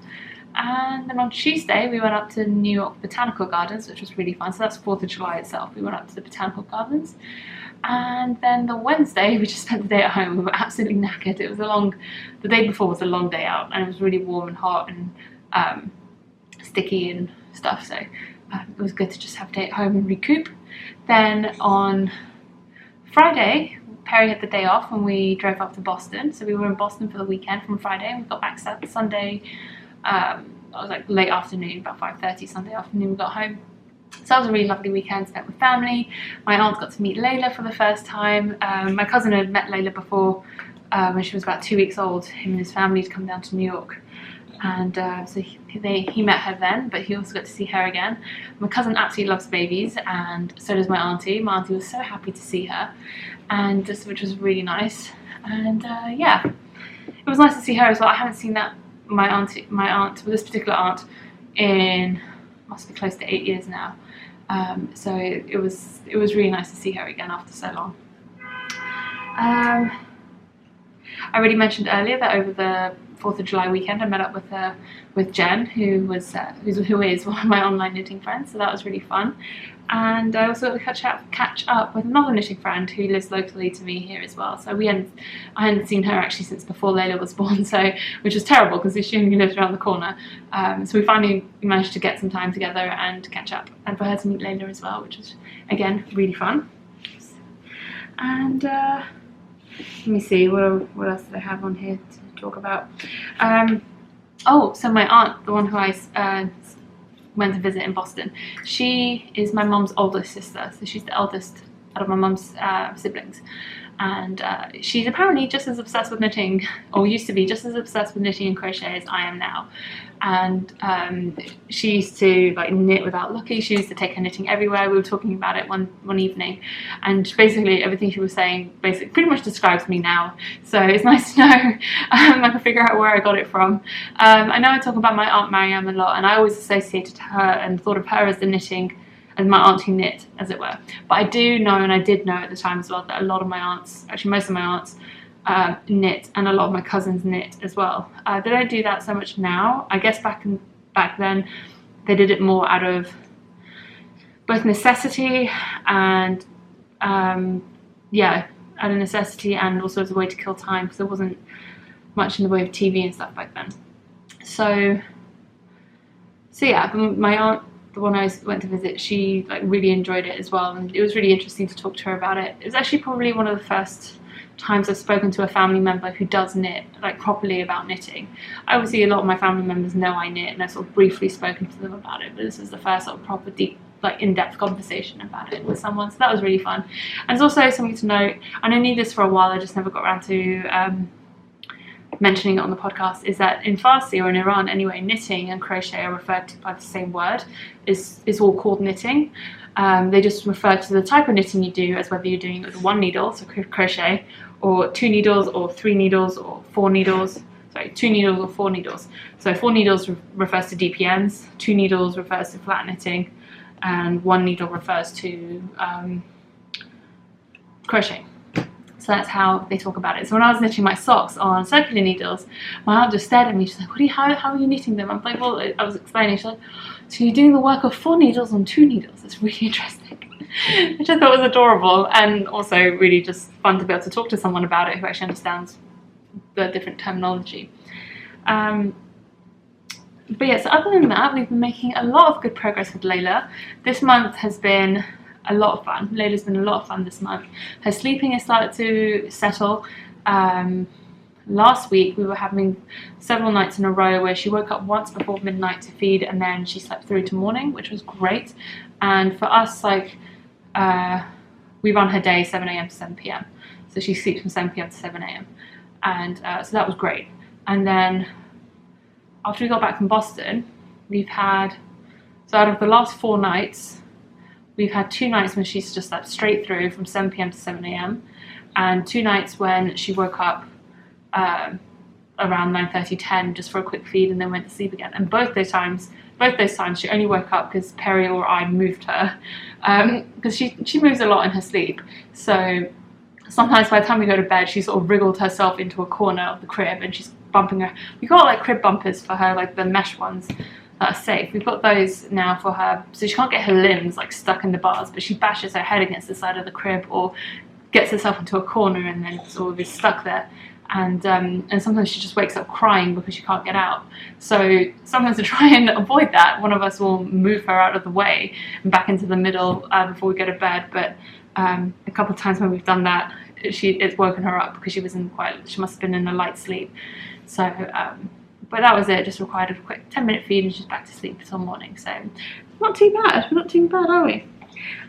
And then on Tuesday, we went up to New York Botanical Gardens, which was really fun. So that's 4th of July itself. We went up to the Botanical Gardens. And then the Wednesday, we just spent the day at home. We were absolutely knackered. The day before was a long day out, and it was really warm and hot, and sticky and stuff, so it was good to just have a day at home and recoup. Then on Friday, Perry had the day off and we drove up to Boston. So we were in Boston for the weekend from Friday, and we got back Sunday. It was like late afternoon, about 5:30 Sunday afternoon we got home. So that was a really lovely weekend, spent with family. My aunt got to meet Layla for the first time. My cousin had met Layla before when she was about 2 weeks old. Him and his family had come down to New York. And so he met her then, but he also got to see her again. My cousin absolutely loves babies, and so does my auntie. My auntie was so happy to see her, and which was really nice. And yeah, it was nice to see her as well. I haven't seen my aunt, this particular aunt, in must be close to 8 years now. So it was really nice to see her again after so long. I already mentioned earlier that over the 4th of July weekend I met up with Jen, who is one of my online knitting friends, so that was really fun. And I also catch up with another knitting friend who lives locally to me here as well. So I hadn't seen her actually since before Layla was born, which was terrible because she only lives around the corner. So we finally managed to get some time together and catch up, and for her to meet Layla as well, which was again really fun. And let me see, what else did I have on here to talk about? So my aunt, the one who I went to visit in Boston, she is my mum's oldest sister, so she's the eldest out of my mum's siblings, and she's apparently just as obsessed with knitting, or used to be just as obsessed with knitting and crochet as I am now. And she used to like knit without looking. She used to take her knitting everywhere. We were talking about it one evening, and basically everything she was saying pretty much describes me now. So it's nice to know. I can figure out where I got it from. I know I talk about my Aunt Mariam a lot, and I always associated her and thought of her as as my aunt who knit, as it were. But I do know, and I did know at the time as well, that a lot of my aunts, actually most of my aunts, knit, and a lot of my cousins knit as well. They don't do that so much now. I guess back then they did it more out of both necessity and out of necessity, and also as a way to kill time, because there wasn't much in the way of TV and stuff back then. So yeah, my aunt, the one I went to visit, she like really enjoyed it as well, and it was really interesting to talk to her about it. It was actually probably one of the first times I've spoken to a family member who does knit, like properly about knitting. Obviously a lot of my family members know I knit, and I've sort of briefly spoken to them about it, but this was the first sort of proper deep, like in-depth conversation about it with someone, so that was really fun. And it's also something to note, and I knew this for a while, I just never got around to mentioning it on the podcast, is that in Farsi, or in Iran anyway, knitting and crochet are referred to by the same word. It's all called knitting. They just refer to the type of knitting you do as whether you're doing it with one needle, so crochet, or 2 needles, or 3 needles, or 4 needles. Sorry, 2 needles or 4 needles. So 4 needles refers to DPNs, 2 needles refers to flat knitting, and 1 needle refers to crochet. So that's how they talk about it. So when I was knitting my socks on circular needles, my aunt just stared at me. She's like, how are you knitting them? I'm like, well, I was explaining. She's like, so you're doing the work of 4 needles on 2 needles. It's really interesting. Which I thought was adorable, and also really just fun to be able to talk to someone about it who actually understands the different terminology. But yeah, so other than that, we've been making a lot of good progress with Layla. This month has been a lot of fun. Layla's been a lot of fun this month. Her sleeping has started to settle. Last week we were having several nights in a row where she woke up once before midnight to feed, and then she slept through to morning, which was great. And for us, like, we run her day 7 a.m. to 7 p.m. So she sleeps from 7 p.m. to 7 a.m. And so that was great. And then after we got back from Boston, so out of the last 4 nights, we've had 2 nights when she's just slept straight through from 7 p.m. to 7 a.m. and 2 nights when she woke up around 9:30, 10 just for a quick feed and then went to sleep again. And both those times she only woke up because Perry or I moved her, because she moves a lot in her sleep. So sometimes by the time we go to bed, she sort of wriggled herself into a corner of the crib and she's bumping her. We got like crib bumpers for her, like the mesh ones that are safe. We've got those now for her, so she can't get her limbs like stuck in the bars, but she bashes her head against the side of the crib or gets herself into a corner and then sort of is stuck there. and sometimes she just wakes up crying because she can't get out. So sometimes to try and avoid that, one of us will move her out of the way and back into the middle before we go to bed. But a couple of times when we've done that, it's woken her up because she must have been in a light sleep. So but that was it. Just required a quick 10-minute feed and she's back to sleep until morning. So not too bad. We're not too bad, are we?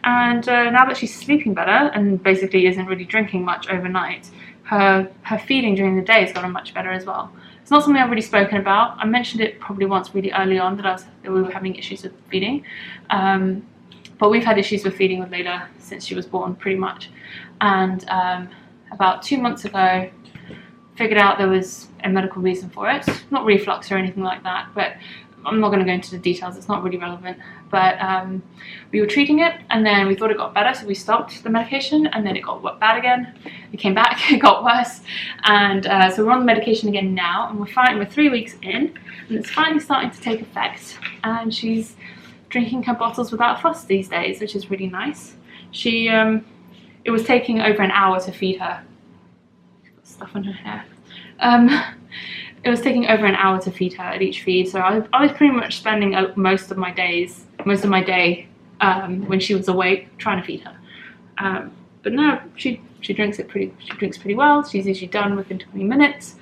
And now that she's sleeping better and basically isn't really drinking much overnight, her feeding during the day has gotten much better as well. It's not something I've really spoken about. I mentioned it probably once really early on that we were having issues with feeding. But we've had issues with feeding with Layla since she was born, pretty much. And about 2 months ago, figured out there was a medical reason for it. Not reflux or anything like that, but I'm not going to go into the details, it's not really relevant. But we were treating it, and then we thought it got better, so we stopped the medication, and then it got bad again. It came back, it got worse, and so we're on the medication again now, and we're 3 weeks in, and it's finally starting to take effect, and she's drinking her bottles without fuss these days, which is really nice. It was taking over an hour to feed her. She's got stuff on her hair. It was taking over an hour to feed her at each feed, so I was pretty much spending most of my day when she was awake trying to feed her. But no, she drinks pretty well. She's usually done within 20 minutes,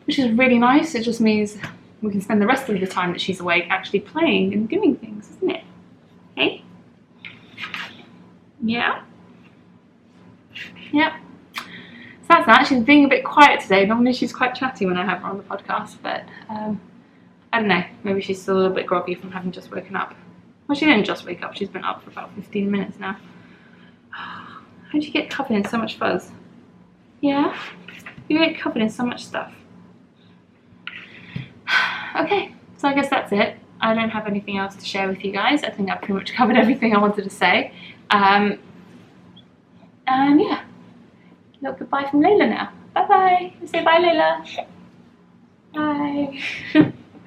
which is really nice. It just means we can spend the rest of the time that she's awake actually playing and doing things, isn't it? Hey? Yeah? Yep. So that's that. She's being a bit quiet today. Normally she's quite chatty when I have her on the podcast, but I don't know. Maybe she's still a little bit groggy from having just woken up. Well, she didn't just wake up. She's been up for about 15 minutes now. How did you get covered in so much fuzz? Yeah? You get covered in so much stuff. Okay, so I guess that's it. I don't have anything else to share with you guys. I think I've pretty much covered everything I wanted to say. And yeah. Look, goodbye from Layla now. Bye bye. Say bye, Layla. Bye.